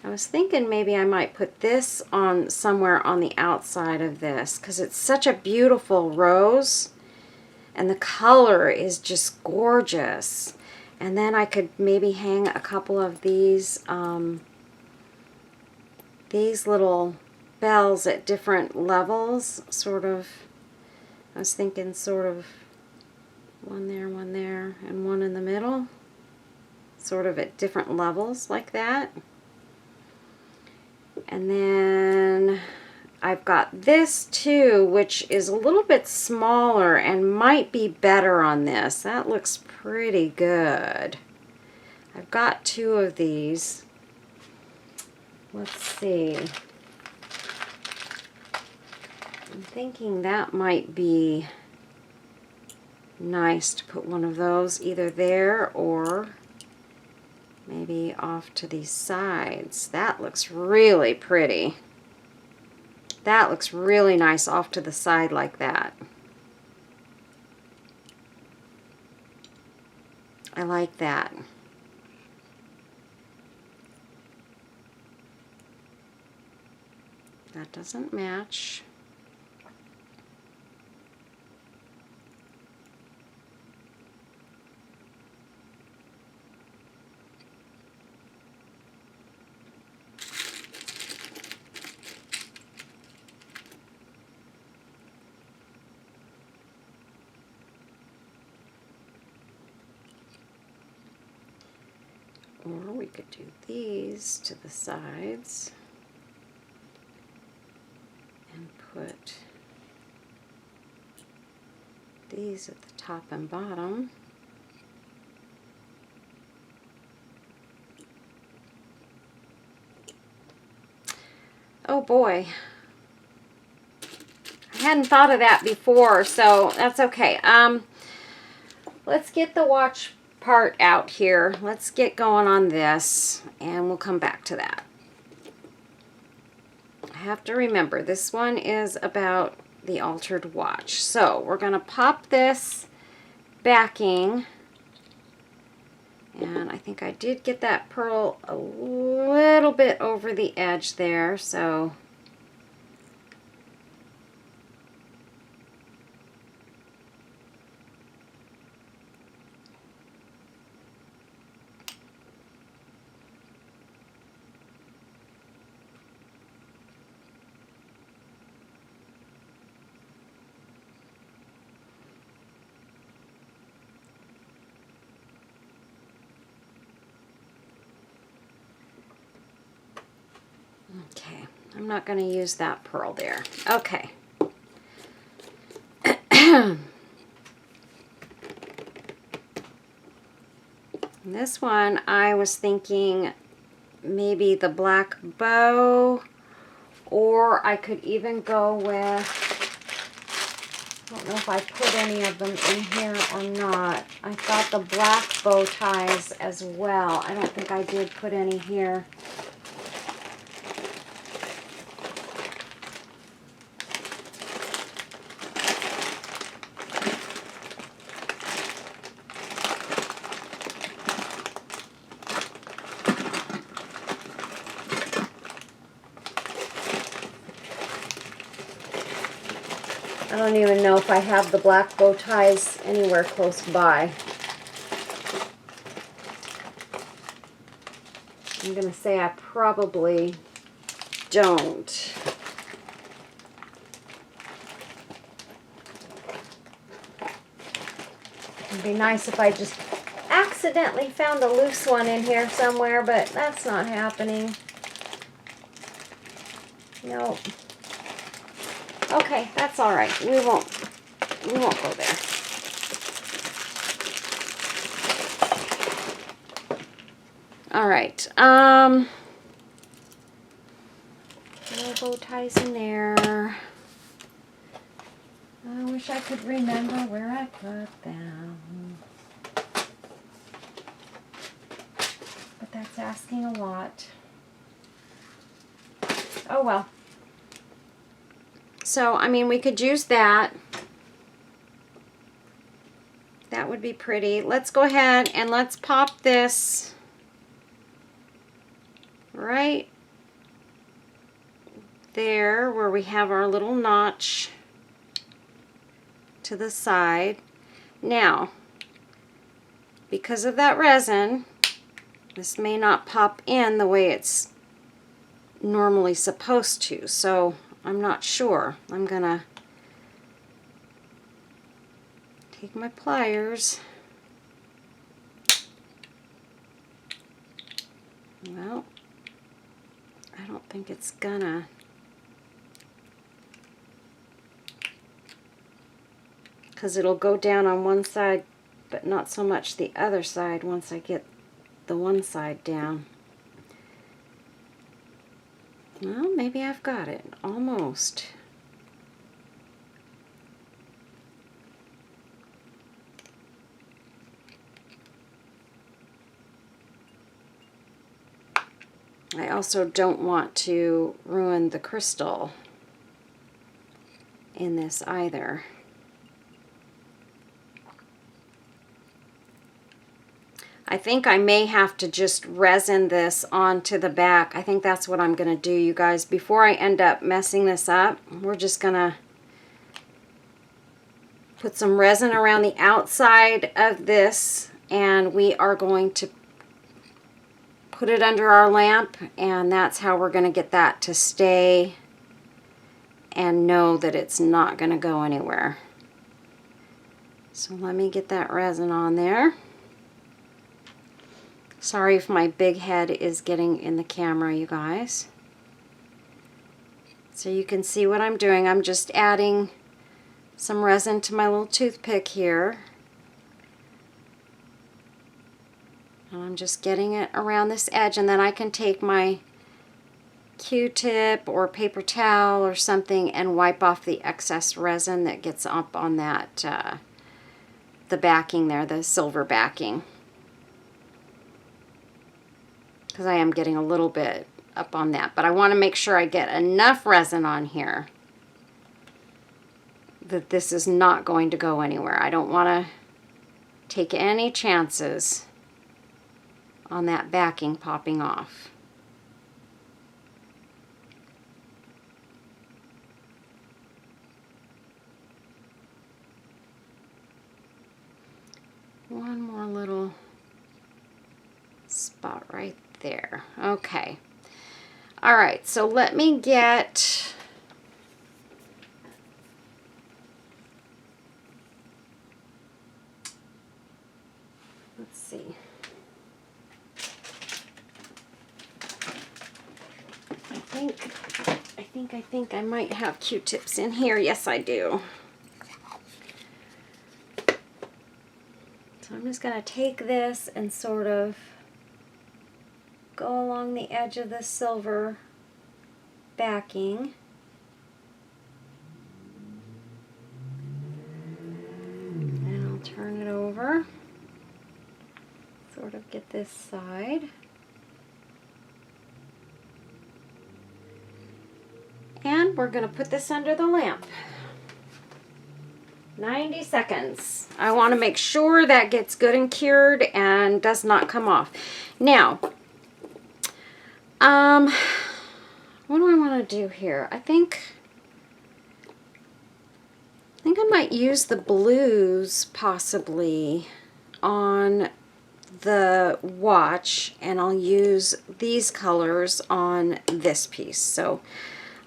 I was thinking maybe I might put this on somewhere on the outside of this because it's such a beautiful rose, And the color is just gorgeous. And then I could maybe hang a couple of these little bells at different levels, sort of. I was thinking sort of one there, and one in the middle, sort of at different levels like that. And then I've got this too, which is a little bit smaller and might be better on this. That looks pretty good. I've got two of these. Let's see. I'm thinking that might be nice to put one of those either there or maybe off to these sides. That looks really pretty. That looks really nice off to the side like that. I like that. That doesn't match. Or we could do these to the sides and put these at the top and bottom. Oh boy, I hadn't thought of that before, so that's okay. Let's get the watch part out here. Let's get going on this, and we'll come back to that. I have to remember, this one is about the altered watch. So we're going to pop this backing, and I think I did get that pearl a little bit over the edge there, so okay, I'm not going to use that pearl there. Okay. This one, I was thinking maybe the black bow, or I could even go with, I don't know if I put any of them in here or not. I thought the black bow ties as well. I don't think I did put any here. I don't even know if I have the black bow ties anywhere close by. I'm going to say I probably don't. It'd be nice if I just accidentally found a loose one in here somewhere, but that's not happening. Nope. Okay, that's all right. We won't go there. All right. No bow ties in there. I wish I could remember where I put them. But that's asking a lot. Oh well. So, I mean, we could use that. That would be pretty. Let's go ahead and let's pop this right there where we have our little notch to the side. Now, because of that resin, this may not pop in the way it's normally supposed to, so I'm not sure. I'm gonna take my pliers. Well, I don't think it's gonna. Because it'll go down on one side, but not so much the other side once I get the one side down. Well, maybe I've got it. Almost. I also don't want to ruin the crystal in this either. I think I may have to just resin this onto the back. I think that's what I'm going to do, you guys. Before I end up messing this up, we're just going to put some resin around the outside of this, and we are going to put it under our lamp, and that's how we're going to get that to stay and know that it's not going to go anywhere. So let me get that resin on there. Sorry if my big head is getting in the camera, you guys. So you can see what I'm doing. I'm just adding some resin to my little toothpick here. And I'm just getting it around this edge, and then I can take my Q-tip or paper towel or something and wipe off the excess resin that gets up on that, the backing there, the silver backing. Because I am getting a little bit up on that, but I want to make sure I get enough resin on here that this is not going to go anywhere. I don't want to take any chances on that backing popping off. One more little spot right there. Okay. All right, so let me get let's see. I think I might have Q-tips in here. Yes, I do. So I'm just going to take this and sort of go along the edge of the silver backing. And I'll turn it over. Sort of get this side. And we're going to put this under the lamp. 90 seconds. I want to make sure that gets good and cured and does not come off. Now, what do I want to do here? I think I might use the blues possibly on the watch, and I'll use these colors on this piece. So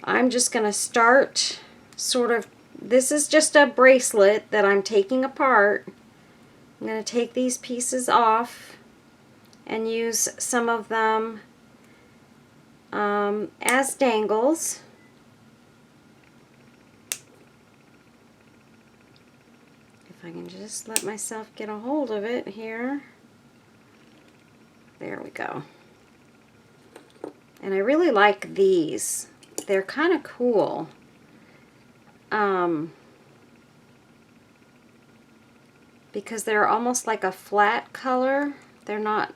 I'm just going to start sort of, this is just a bracelet that I'm taking apart. I'm going to take these pieces off and use some of them as dangles. If I can just let myself get a hold of it here. There we go. And I really like these. They're kind of cool. Because they're almost like a flat color. They're not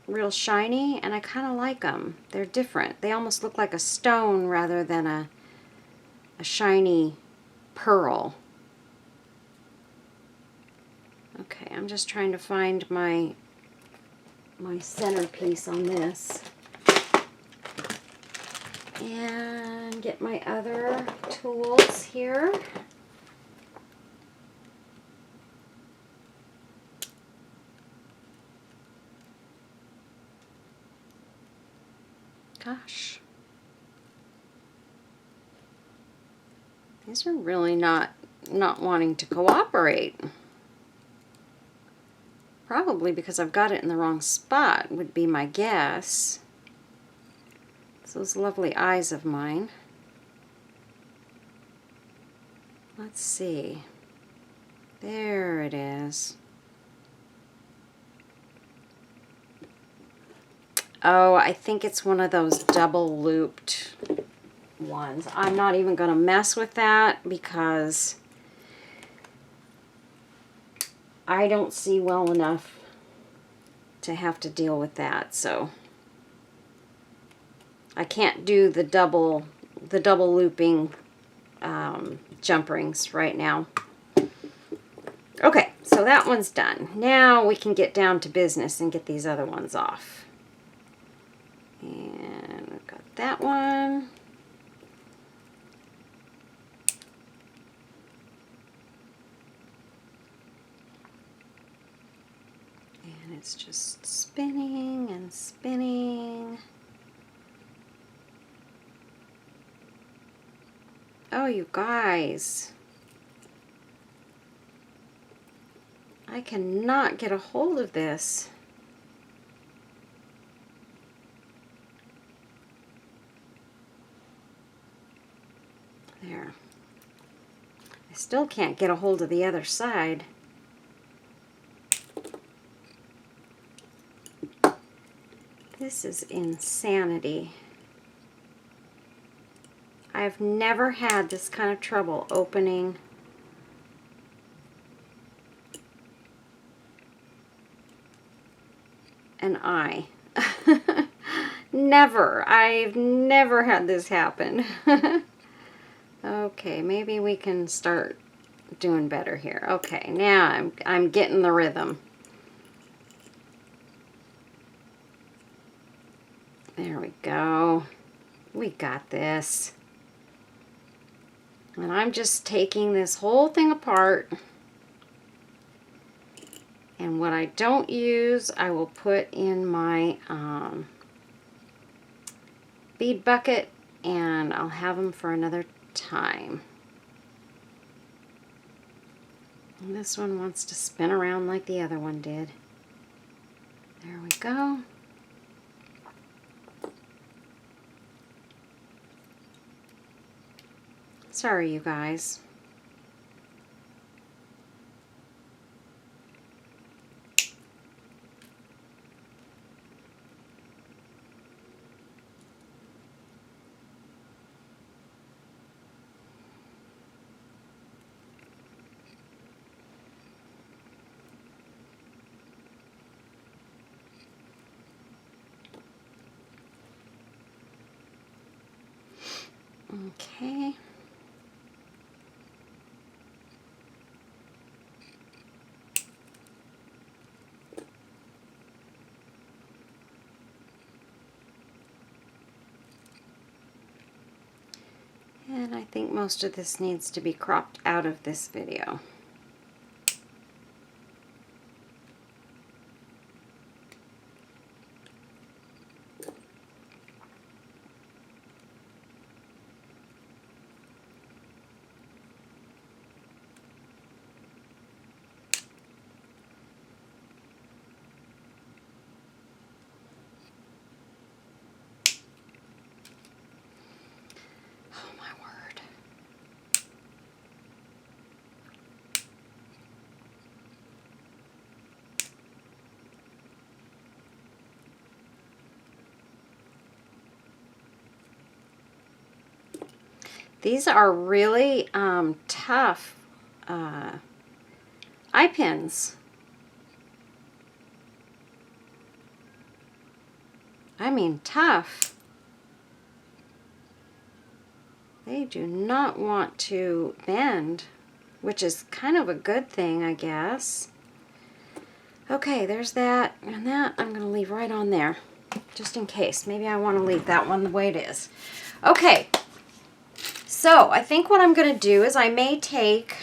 real shiny, and I kind of like them. They're different. They almost look like a stone rather than a shiny pearl. Okay, I'm just trying to find my centerpiece on this. And get my other tools here. Gosh. These are really not wanting to cooperate. Probably because I've got it in the wrong spot, would be my guess. It's those lovely eyes of mine. Let's see. There it is. Oh, I think it's one of those double looped ones. I'm not even going to mess with that because I don't see well enough to have to deal with that. So I can't do the double looping jump rings right now. Okay, so that one's done. Now we can get down to business and get these other ones off. And we've got that one. And it's just spinning and spinning. Oh, you guys. I cannot get a hold of this. There. I still can't get a hold of the other side. This is insanity. I've never had this kind of trouble opening an eye. Never. I've never had this happen. Okay, maybe we can start doing better here. Okay, now I'm getting the rhythm. There we go. We got this. And I'm just taking this whole thing apart. And what I don't use, I will put in my bead bucket, and I'll have them for another time. And this one wants to spin around like the other one did. There we go. Sorry, you guys. Okay. And I think most of this needs to be cropped out of this video. These are really tough eye pins. I mean tough. They do not want to bend, which is kind of a good thing, I guess. Okay, there's that, and that I'm going to leave right on there, just in case. Maybe I want to leave that one the way it is. Okay. So I think what I'm going to do is I may take,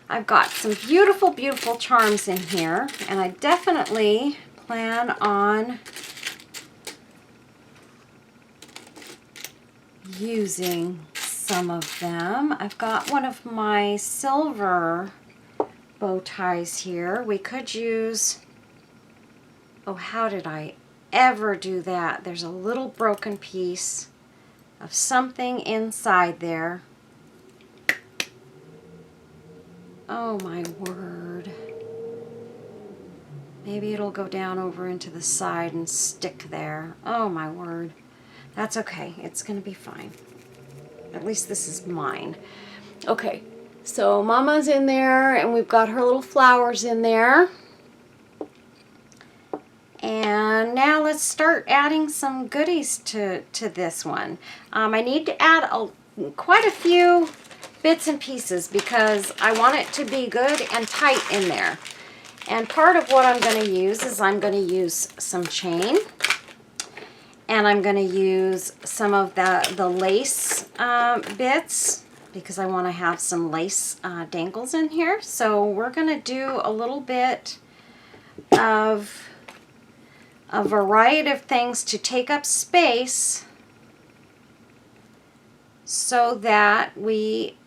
I've got some beautiful, beautiful charms in here, and I definitely plan on using some of them. I've got one of my silver bow ties here. We could use, oh, how did I ever do that? There's a little broken piece of something inside there. Oh my word. Maybe it'll go down over into the side and stick there. Oh my word. That's okay. It's gonna be fine. At least this is mine. Okay, so Mama's in there and we've got her little flowers in there. And now let's start adding some goodies to this one. I need to add quite a few bits and pieces because I want it to be good and tight in there. And part of what I'm going to use is I'm going to use some chain. And I'm going to use some of the lace bits because I want to have some lace dangles in here. So we're going to do a little bit of a variety of things to take up space so that we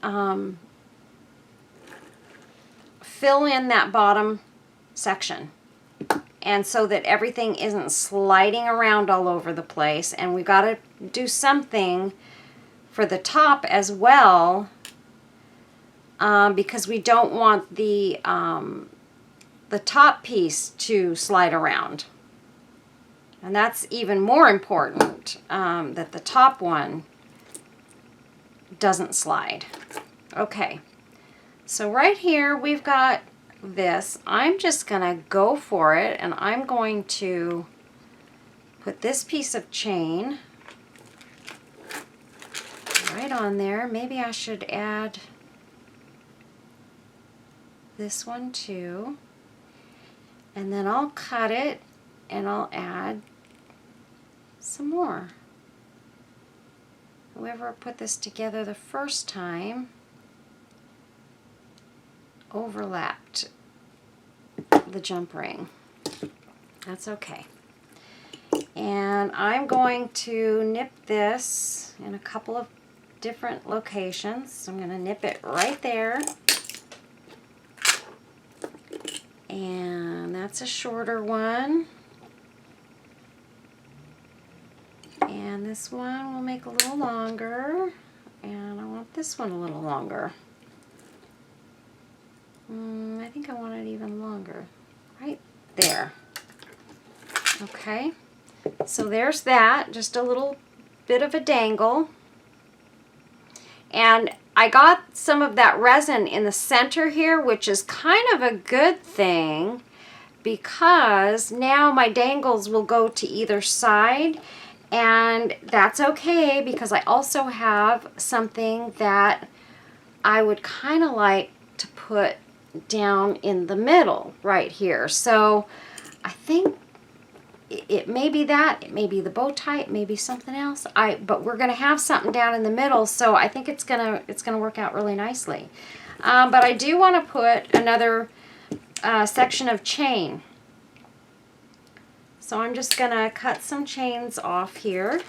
fill in that bottom section, and so that everything isn't sliding around all over the place. And we got to do something for the top as well, because we don't want the top piece to slide around. And that's even more important, that the top one doesn't slide. Okay, so right here we've got this. I'm just gonna go for it, and I'm going to put this piece of chain right on there. Maybe I should add this one too, and then I'll cut it and I'll add some more. Whoever put this together the first time overlapped the jump ring. That's okay. And I'm going to nip this in a couple of different locations. So I'm going to nip it right there. And that's a shorter one. And this one will make a little longer. And I want this one a little longer. I think I want it even longer. Right there. Okay. So there's that. Just a little bit of a dangle. And I got some of that resin in the center here, which is kind of a good thing because now my dangles will go to either side. And that's okay because I also have something that I would kind of like to put down in the middle right here. So I think it may be that, it may be the bow tie, it may be something else. But we're gonna have something down in the middle, so I think it's gonna work out really nicely. But I do want to put another section of chain. So I'm just gonna cut some chains off here.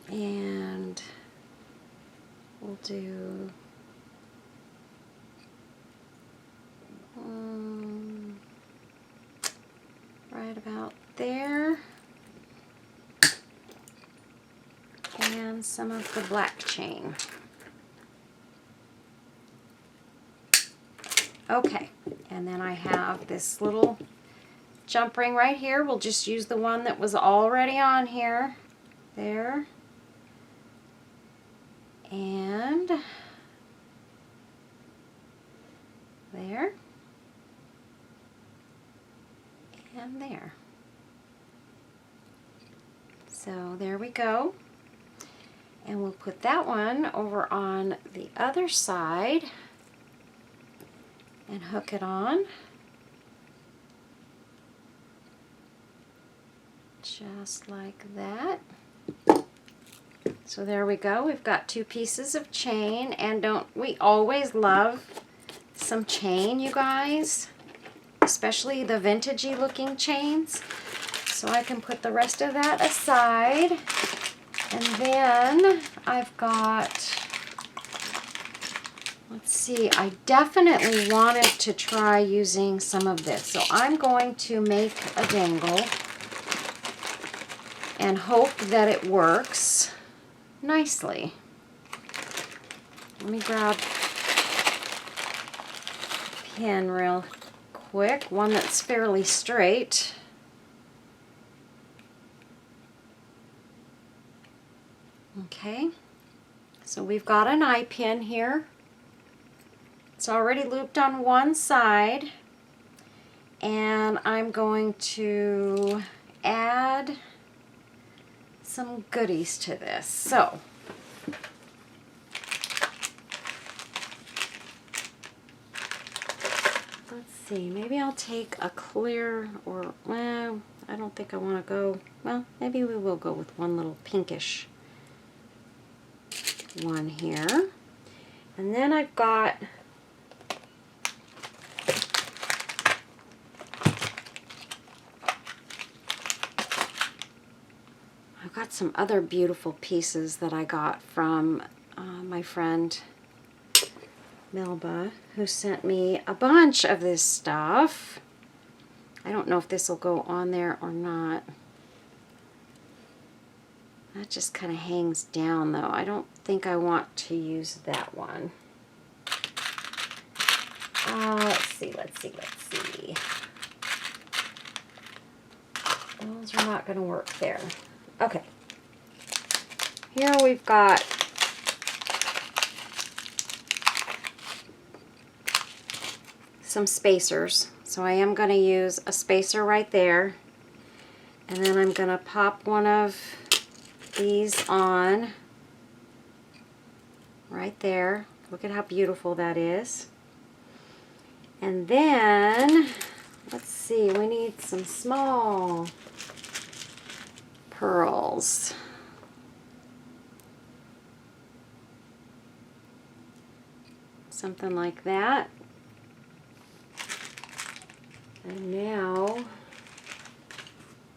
And we'll do right about there, and some of the black chain. Okay, and then I have this little jump ring right here. We'll just use the one that was already on here. There. And there. And there. So there we go. And we'll put that one over on the other side and hook it on. Just like that. So there we go. We've got two pieces of chain, and don't we always love some chain, you guys? Especially the vintagey looking chains. So I can put the rest of that aside. And then I've got, let's see, I definitely wanted to try using some of this. So I'm going to make a dangle and hope that it works nicely. Let me grab a pin real quick, one that's fairly straight. Okay, so we've got an eye pin here. It's already looped on one side, and I'm going to add some goodies to this. So let's see, maybe I'll take a clear, or, well, I don't think I want to go, well, maybe we will go with one little pinkish one here. And then I've got some other beautiful pieces that I got from my friend Melba, who sent me a bunch of this stuff. I don't know if this will go on there or not. That just kind of hangs down though. I don't think I want to use that one. Let's see. Those are not going to work there. Okay. Here we've got some spacers. So I am going to use a spacer right there. And then I'm going to pop one of these on right there. Look at how beautiful that is. And then, let's see, we need some small pearls. Something like that. And now,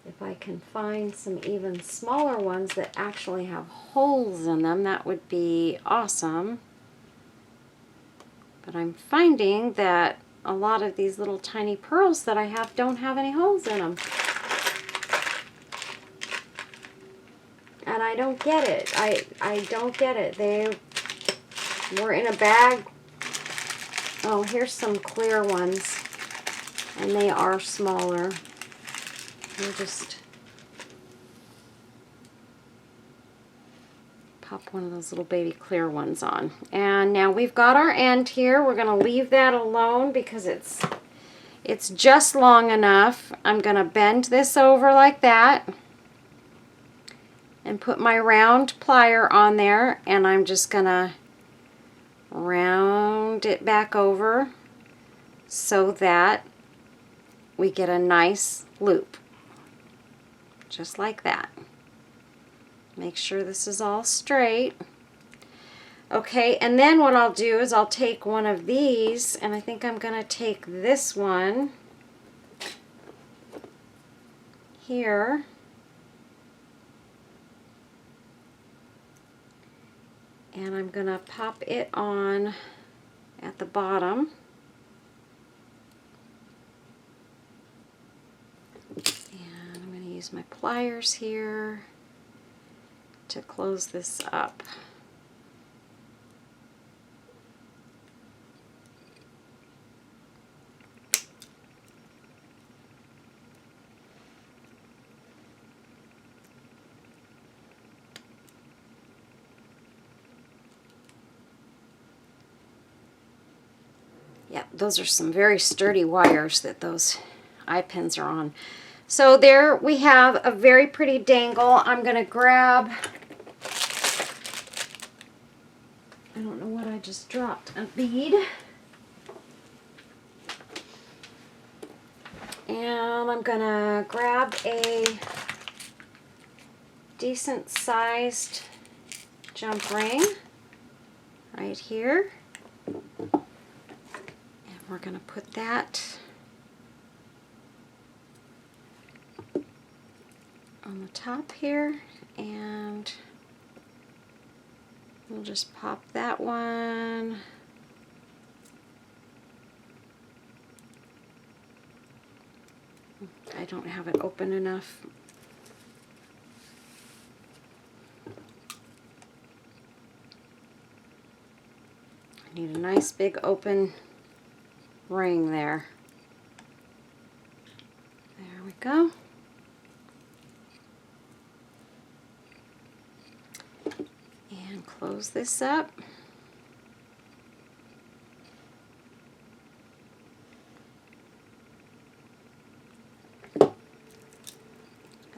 if I can find some even smaller ones that actually have holes in them, that would be awesome. But I'm finding that a lot of these little tiny pearls that I have don't have any holes in them. And I don't get it. I don't get it. They were in a bag. Oh, here's some clear ones. And they are smaller. We'll just pop one of those little baby clear ones on. And now we've got our end here. We're going to leave that alone because it's just long enough. I'm going to bend this over like that and put my round plier on there, and I'm just going to round it back over so that we get a nice loop. Just like that. Make sure this is all straight. Okay, and then what I'll do is I'll take one of these, and I think I'm going to take this one here. And I'm going to pop it on at the bottom. And I'm going to use my pliers here to close this up. Yeah, those are some very sturdy wires that those eye pins are on. So there we have a very pretty dangle. I'm going to grab, I don't know what I just dropped, a bead. And I'm going to grab a decent sized jump ring right here. We're going to put that on the top here, and We'll just pop that one. I don't have it open enough. I need a nice big open ring there. There we go. And close this up.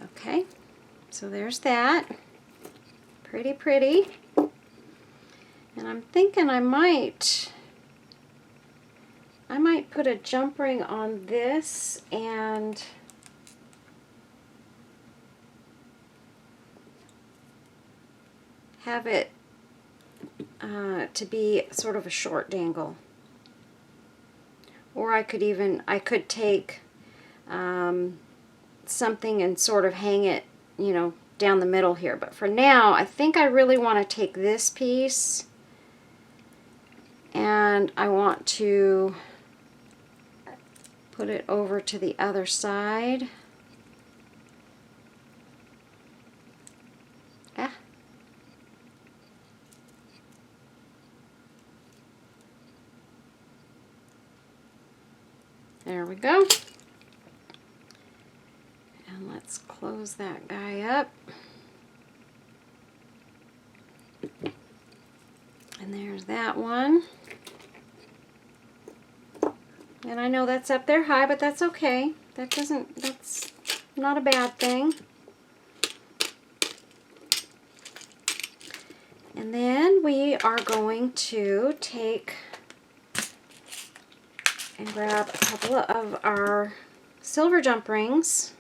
Okay, so there's that. Pretty, pretty. And I'm thinking I might put a jump ring on this and have it to be sort of a short dangle. Or I could take something and sort of hang it, you know, down the middle here. But for now, I think I really want to take this piece and I want to put it over to the other side. Ah. There we go. And let's close that guy up. And there's that one. And I know that's up there high, but that's okay. That's not a bad thing. And then we are going to take and grab a couple of our silver jump rings.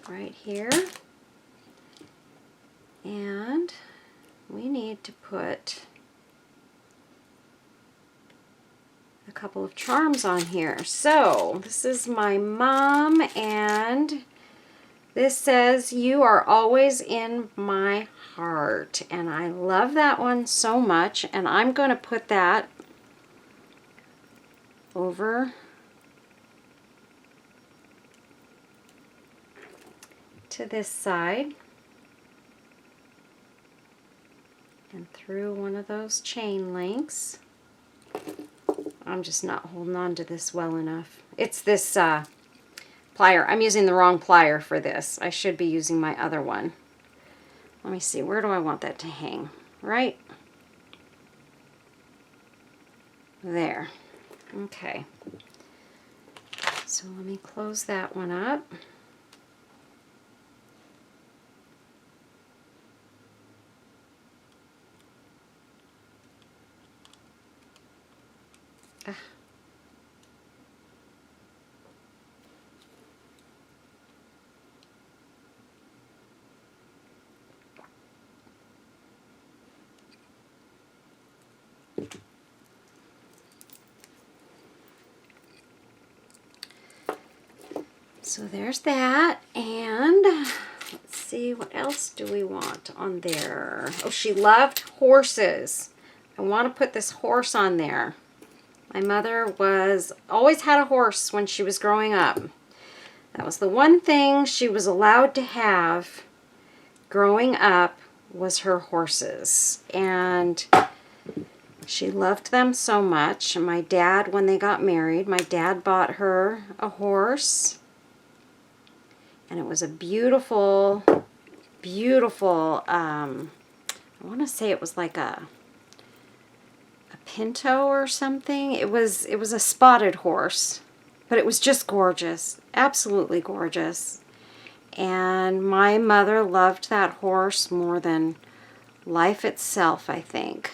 Right here. And we need to put a couple of charms on here. So this is my mom, and this says, "You are always in my heart." And I love that one so much, and I'm going to put that over to this side and through one of those chain links. I'm just not holding on to this well enough. It's this plier. I'm using the wrong plier for this. I should be using my other one. Let me see, where do I want that to hang? Right there. Okay. So let me close that one up. So there's that, and let's see, what else do we want on there? Oh, she loved horses. I want to put this horse on there. My mother always had a horse when she was growing up. That was the one thing she was allowed to have growing up, was her horses. And she loved them so much. And my dad, when they got married, my dad bought her a horse. And it was a beautiful, beautiful, I want to say it was like a pinto or something. It was a spotted horse, but it was just gorgeous, absolutely gorgeous. And my mother loved that horse more than life itself, I think.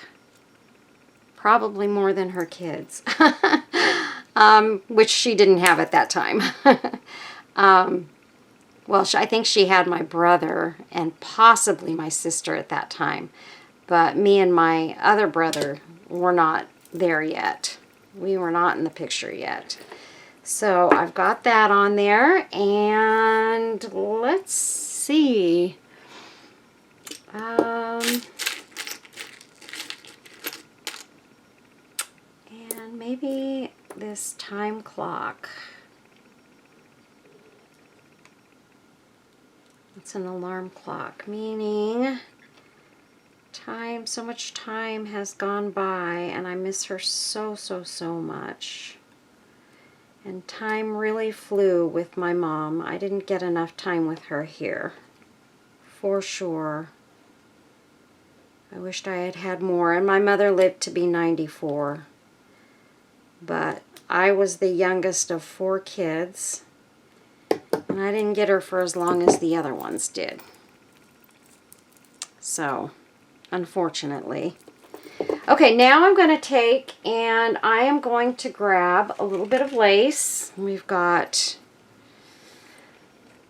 Probably more than her kids, which she didn't have at that time. Well, I think she had my brother and possibly my sister at that time. But me and my other brother were not there yet. We were not in the picture yet. So I've got that on there, and let's see. And maybe this time clock. It's an alarm clock, meaning so much time has gone by, and I miss her so much. And time really flew with my mom. I didn't get enough time with her here, for sure. I wished I had had more, and my mother lived to be 94. But I was the youngest of 4 kids, and I didn't get her for as long as the other ones did. So, unfortunately. Okay, now I'm going to take and I am going to grab a little bit of lace. We've got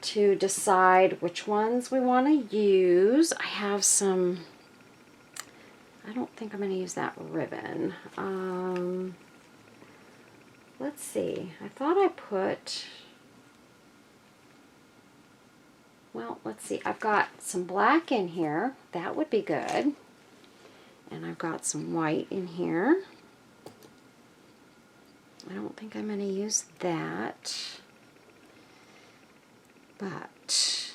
to decide which ones we want to use. I have some, I don't think I'm going to use that ribbon. Let's see, I thought I put, well, let's see, I've got some black in here. That would be good. And I've got some white in here. I don't think I'm going to use that. But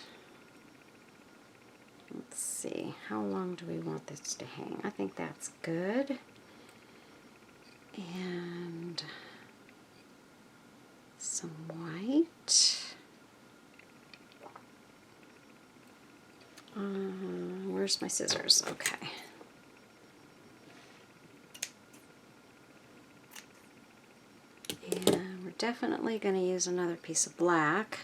let's see, how long do we want this to hang? I think that's good. And some white. Where's my scissors? Okay. And we're definitely going to use another piece of black.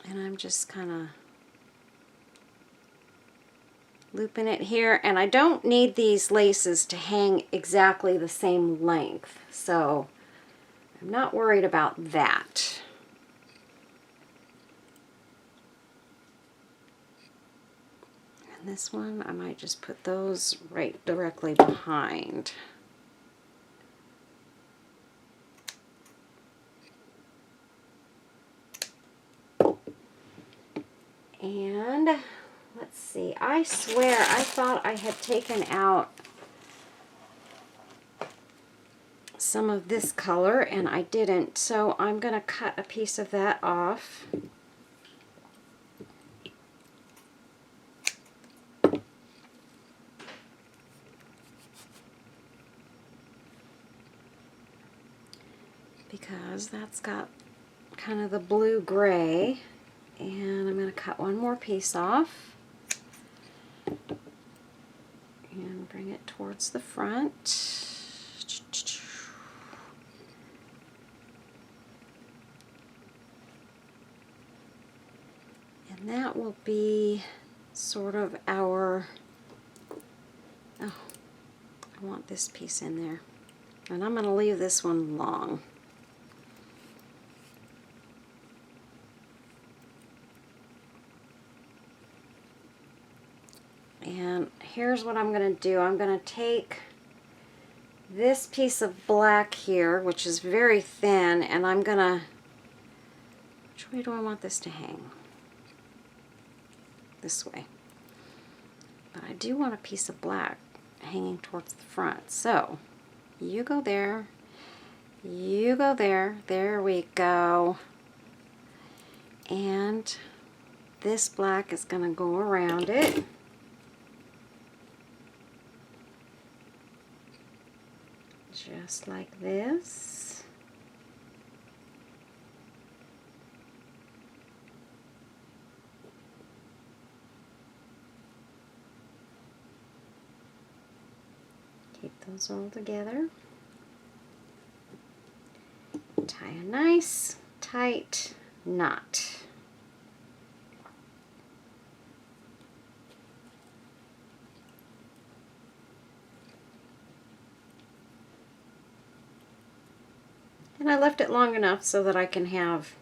And I'm just kind of looping it here. And I don't need these laces to hang exactly the same length, so I'm not worried about that. And this one, I might just put those right directly behind. And let's see, I swear I thought I had taken out some of this color and I didn't, so I'm going to cut a piece of that off. Because that's got kind of the blue-gray, and I'm going to cut one more piece off and bring it towards the front. And that will be sort of our, oh, I want this piece in there. And I'm going to leave this one long. And here's what I'm going to do. I'm going to take this piece of black here, which is very thin, and I'm going to, which way do I want this to hang? This way. But I do want a piece of black hanging towards the front. So you go there, you go there, there we go. And this black is going to go around it. Just like this. Keep those all together. Tie a nice, tight knot. And I left it long enough so that I can have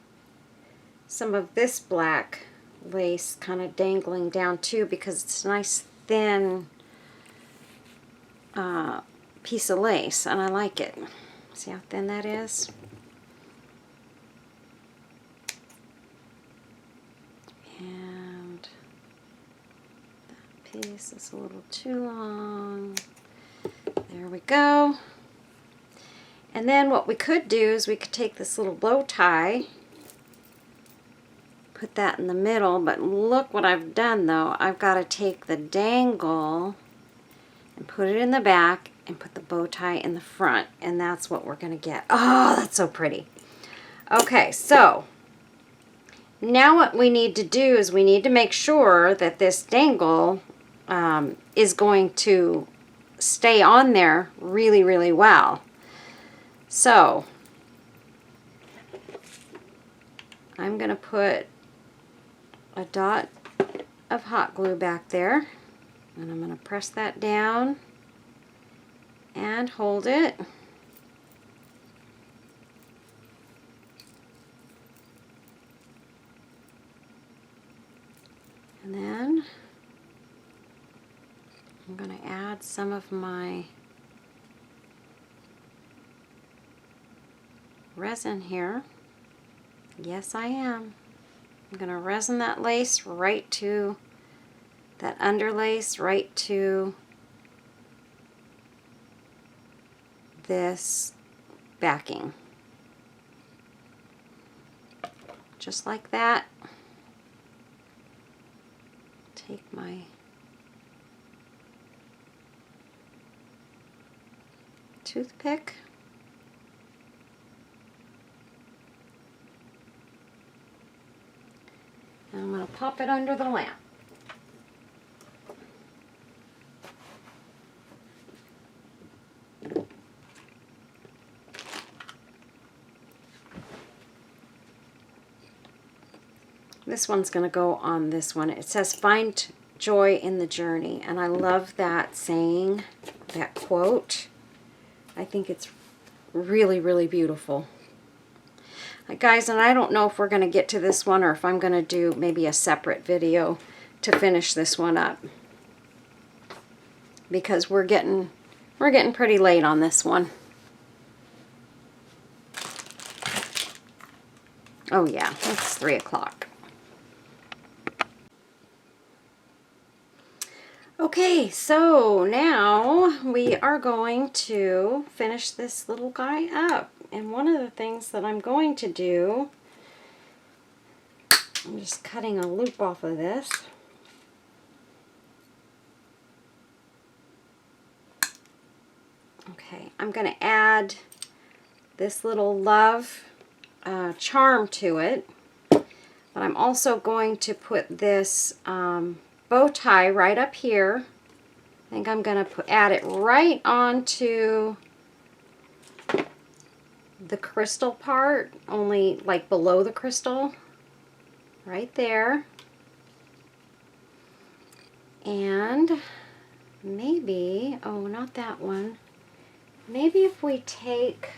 some of this black lace kind of dangling down too, because it's nice thin piece of lace, and I like it. See how thin that is? And that piece is a little too long. There we go. And then what we could do is we could take this little bow tie, put that in the middle, but look what I've done though. I've got to take the dangle and put it in the back and put the bow tie in the front, and that's what we're going to get. Oh, that's so pretty. Okay, so now what we need to do is we need to make sure that this dangle is going to stay on there really, really well. So I'm going to put a dot of hot glue back there, and I'm going to press that down and hold it. And then I'm going to add some of my resin here. Yes, I am. I'm going to resin that lace right to that underlace, right to this backing. Just like that. Take my toothpick. And I'm going to pop it under the lamp. This one's going to go on this one. It says, "Find joy in the journey." And I love that saying, that quote. I think it's really, really beautiful. Guys, and I don't know if we're going to get to this one or if I'm going to do maybe a separate video to finish this one up, because we're getting pretty late on this one. Oh yeah, it's 3 o'clock. Okay, so now we are going to finish this little guy up. And one of the things that I'm going to do, I'm just cutting a loop off of this. Okay, I'm going to add this little love charm to it. But I'm also going to put this bow tie right up here. I think I'm going to add it right onto the crystal part, only like below the crystal, right there. And maybe, oh, not that one. Maybe if we take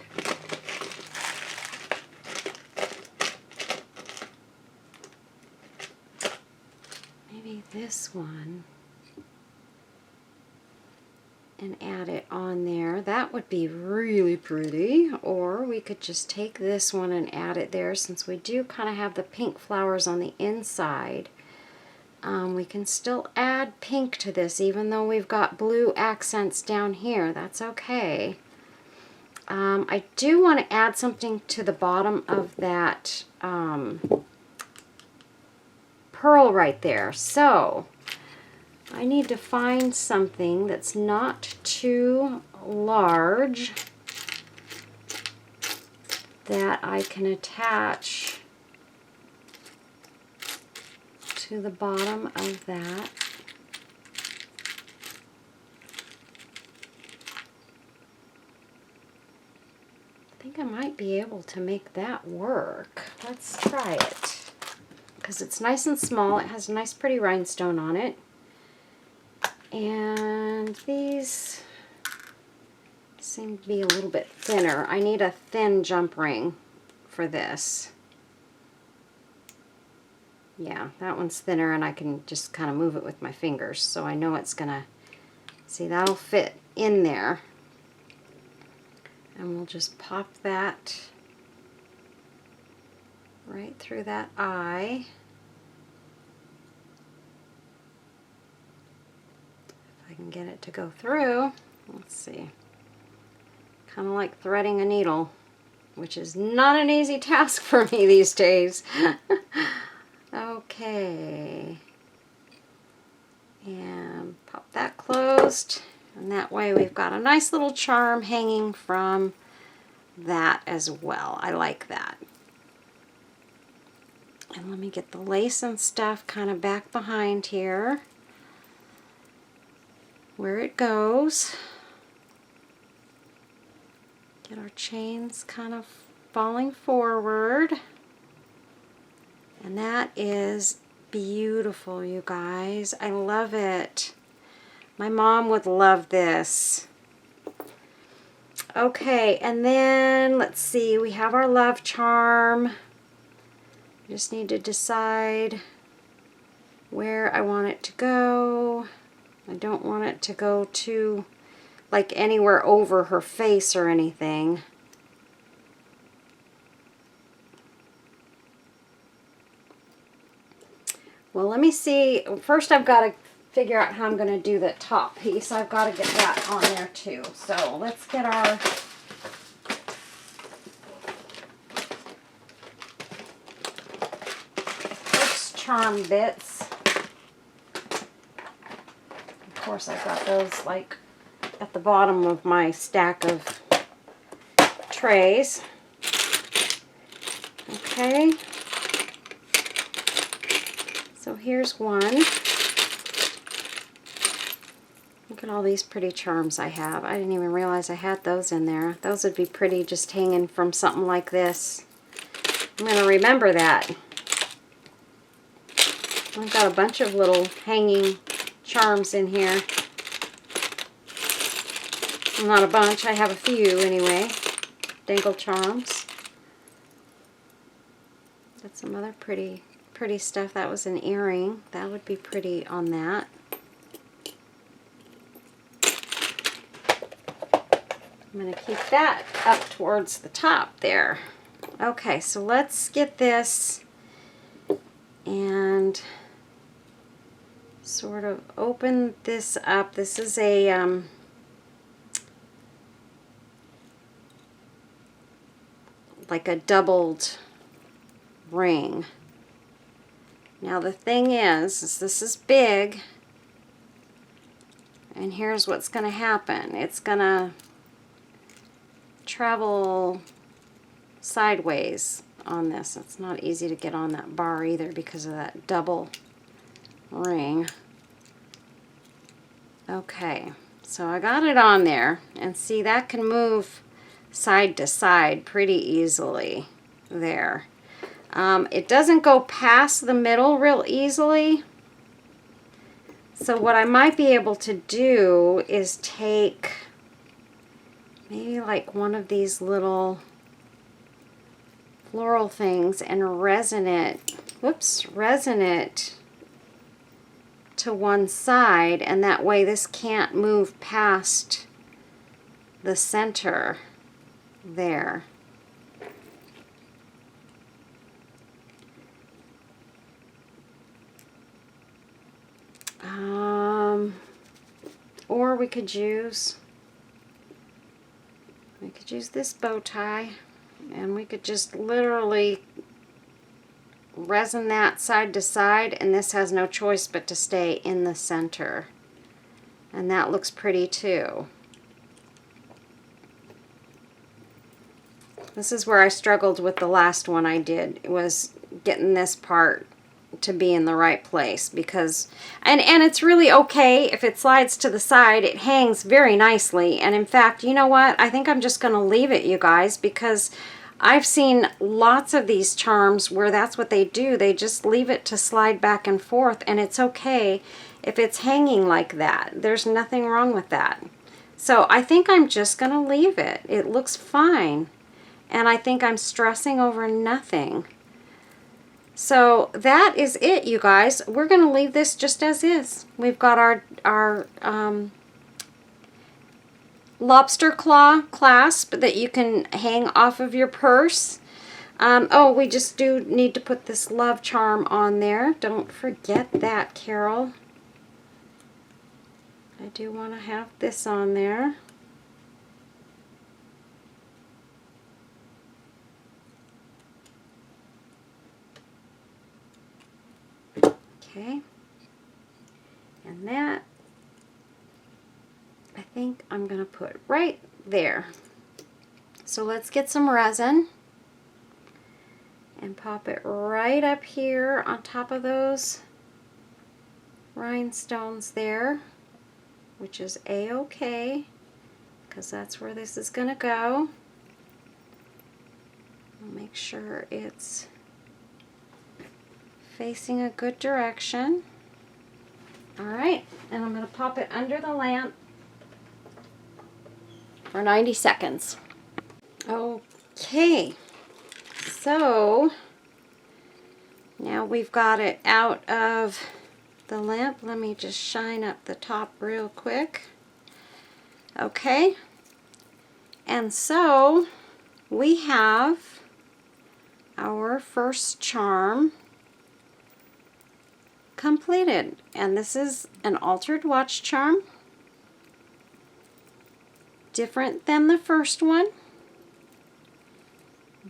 this one and add it on there, that would be really pretty. Or we could just take this one and add it there, since we do kind of have the pink flowers on the inside. We can still add pink to this even though we've got blue accents down here. That's okay. I do want to add something to the bottom of that pearl right there. So I need to find something that's not too large that I can attach to the bottom of that. I think I might be able to make that work. Let's try it. Because it's nice and small. It has a nice pretty rhinestone on it. And these seem to be a little bit thinner. I need a thin jump ring for this. Yeah, that one's thinner, and I can just kind of move it with my fingers, so I know it's gonna, see, that'll fit in there. And we'll just pop that right through that eye. If I can get it to go through. Let's see. Kind of like threading a needle, which is not an easy task for me these days. Okay. And pop that closed. And that way we've got a nice little charm hanging from that as well. I like that. And let me get the lace and stuff kind of back behind here where it goes. Get our chains kind of falling forward. And that is beautiful, you guys. I love it. My mom would love this. Okay, and then let's see, we have our love charm. Just need to decide where I want it to go. I don't want it to go too, like anywhere over her face or anything. Well, let me see. First, I've got to figure out how I'm going to do the top piece. I've got to get that on there too. So let's get our first charm bits. Of course, I've got those like at the bottom of my stack of trays. Okay. So here's one. Look at all these pretty charms I have. I didn't even realize I had those in there. Those would be pretty just hanging from something like this. I'm going to remember that. I've got a bunch of little hanging charms in here. Well, not a bunch. I have a few anyway. Dangle charms. Got some other pretty stuff. That was an earring. That would be pretty on that. I'm going to keep that up towards the top there. Okay, so let's get this and sort of open this up. This is a like a doubled ring. Now the thing is this is big, and here's what's going to happen. It's going to travel sideways on this. It's not easy to get on that bar either because of that double ring. Okay, so I got it on there, and see, that can move side to side pretty easily there. It doesn't go past the middle real easily. So what I might be able to do is take maybe like one of these little floral things and resin it to one side, and that way this can't move past the center there. Or we could use this bow tie, and we could just literally resin that side to side, and this has no choice but to stay in the center. And that looks pretty too. This is where I struggled with the last one I did, was getting this part to be in the right place, because and it's really okay if it slides to the side. It hangs very nicely, and in fact, you know what, I think I'm just going to leave it, you guys, because I've seen lots of these charms where that's what they do. They just leave it to slide back and forth, and it's okay if it's hanging like that. There's nothing wrong with that. So I think I'm just going to leave it. It looks fine, and I think I'm stressing over nothing. So that is it, you guys. We're going to leave this just as is. We've got our lobster claw clasp that you can hang off of your purse. Oh, we just do need to put this love charm on there. Don't forget that, Carol. I do want to have this on there. Okay. And that, I think I'm going to put right there. So let's get some resin and pop it right up here on top of those rhinestones there, which is a-okay, because that's where this is going to go. I'll make sure it's facing a good direction. Alright, and I'm going to pop it under the lamp for 90 seconds. Okay, so now we've got it out of the lamp. Let me just shine up the top real quick. Okay, and so we have our first charm completed, and this is an altered watch charm, different than the first one,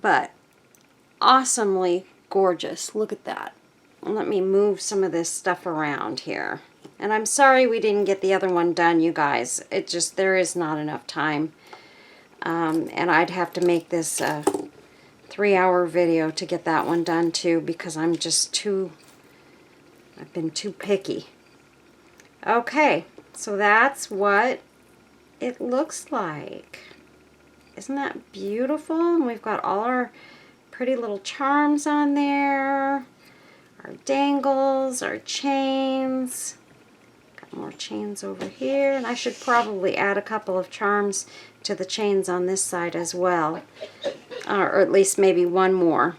but awesomely gorgeous. Look at that. Let me move some of this stuff around here. And I'm sorry we didn't get the other one done, you guys. It just, there is not enough time. And I'd have to make this a 3-hour video to get that one done too, because I'm just too, I've been too picky. Okay, so that's what it looks like. Isn't that beautiful? And we've got all our pretty little charms on there. Our dangles, our chains. Got more chains over here. And I should probably add a couple of charms to the chains on this side as well. Or at least maybe one more.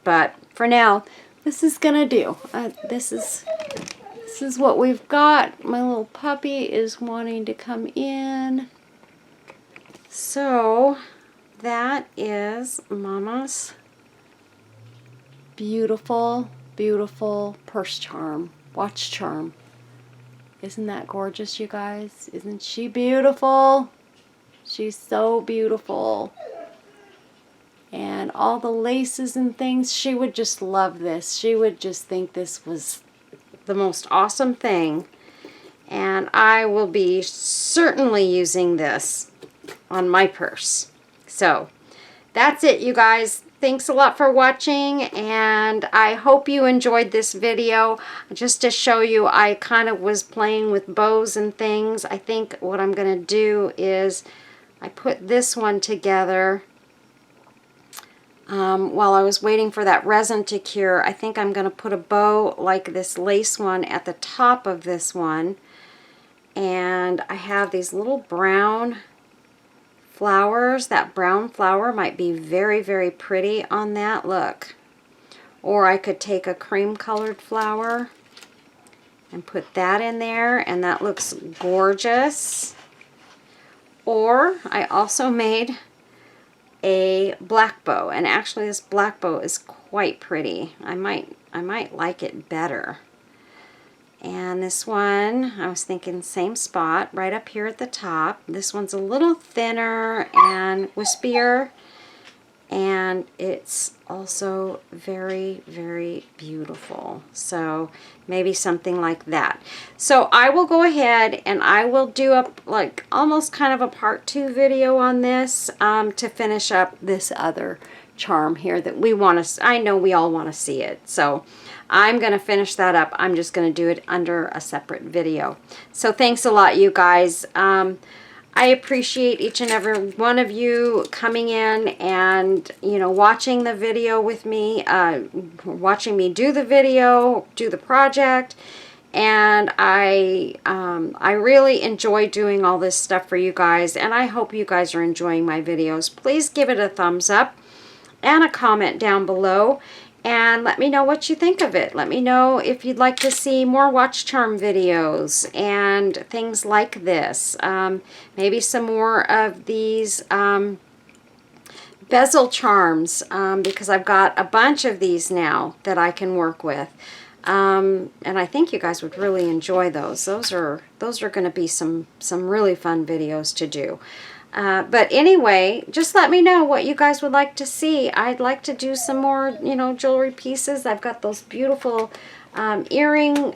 But for now, this is gonna do. This is what we've got. My little puppy is wanting to come in. So that is Mama's beautiful, beautiful purse charm, watch charm. Isn't that gorgeous, you guys? Isn't she beautiful? She's so beautiful. And all the laces and things, she would just love this. She would just think this was the most awesome thing. And I will be certainly using this on my purse. So that's it, you guys. Thanks a lot for watching, and I hope you enjoyed this video. Just to show you, I kind of was playing with bows and things. I think what I'm going to do is I put this one together while I was waiting for that resin to cure. I think I'm going to put a bow like this lace one at the top of this one, and I have these little brown flowers. That brown flower might be very, very pretty on that. Look. Or I could take a cream colored flower and put that in there, and that looks gorgeous. Or I also made a black bow, and actually this black bow is quite pretty. I might like it better. And this one, I was thinking same spot, right up here at the top. This one's a little thinner and wispier, and it's also very, very beautiful. So maybe something like that. So I will go ahead and I will do a like almost kind of a part 2 video on this to finish up this other charm here that we want to, I know we all want to see it. So I'm going to finish that up. I'm just going to do it under a separate video. So thanks a lot, you guys. I appreciate each and every one of you coming in and, you know, watching the video with me, watching me do the video, do the project. And I really enjoy doing all this stuff for you guys, and I hope you guys are enjoying my videos. Please give it a thumbs up and a comment down below. and let me know what you think of it. Let me know if you'd like to see more watch charm videos and things like this. Maybe some more of these bezel charms, because I've got a bunch of these now that I can work with. And I think you guys would really enjoy those. Those are going to be some really fun videos to do. But anyway, just let me know what you guys would like to see. I'd like to do some more, you know, jewelry pieces. I've got those beautiful earring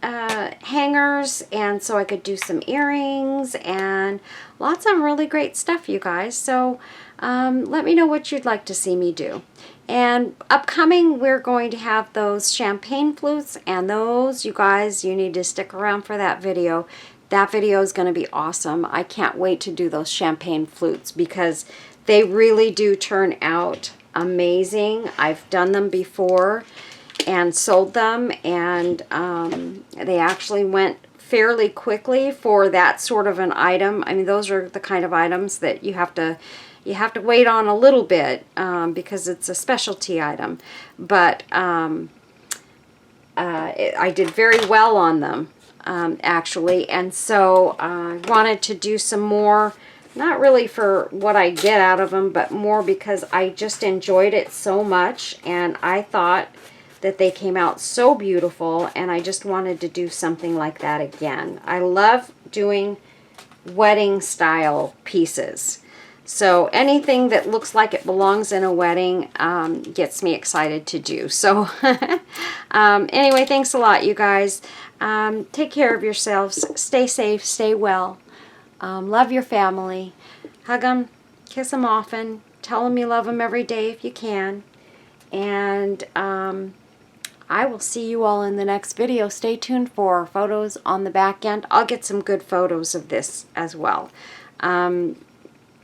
hangers, and so I could do some earrings and lots of really great stuff, you guys. So let me know what you'd like to see me do. And upcoming, we're going to have those champagne flutes, and those, you guys, you need to stick around for that video. That video is going to be awesome. I can't wait to do those champagne flutes because they really do turn out amazing. I've done them before and sold them, and they actually went fairly quickly for that sort of an item. I mean, those are the kind of items that you have to wait on a little bit because it's a specialty item. But I did very well on them, actually, and so I wanted to do some more, not really for what I get out of them, but more because I just enjoyed it so much, and I thought that they came out so beautiful, and I just wanted to do something like that again. I love doing wedding style pieces. So anything that looks like it belongs in a wedding gets me excited to do. So anyway, thanks a lot, you guys. Take care of yourselves. Stay safe. Stay well. Love your family. Hug them. Kiss them often. Tell them you love them every day if you can. And I will see you all in the next video. Stay tuned for photos on the back end. I'll get some good photos of this as well.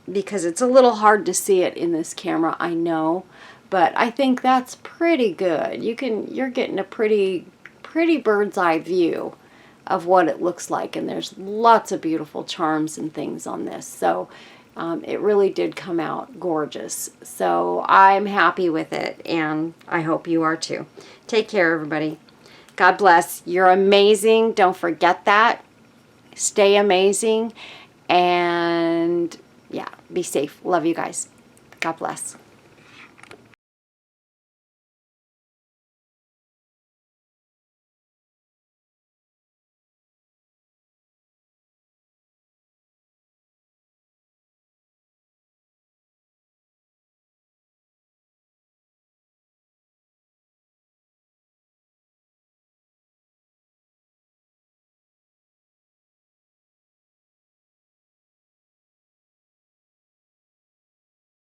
Because it's a little hard to see it in this camera, I know, but I think that's pretty good. You're getting a pretty bird's eye view of what it looks like, and there's lots of beautiful charms and things on this. So it really did come out gorgeous. So I'm happy with it, and I hope you are too. Take care, everybody. God bless. You're amazing. Don't forget that. Stay amazing, and yeah, be safe. Love you guys. God bless.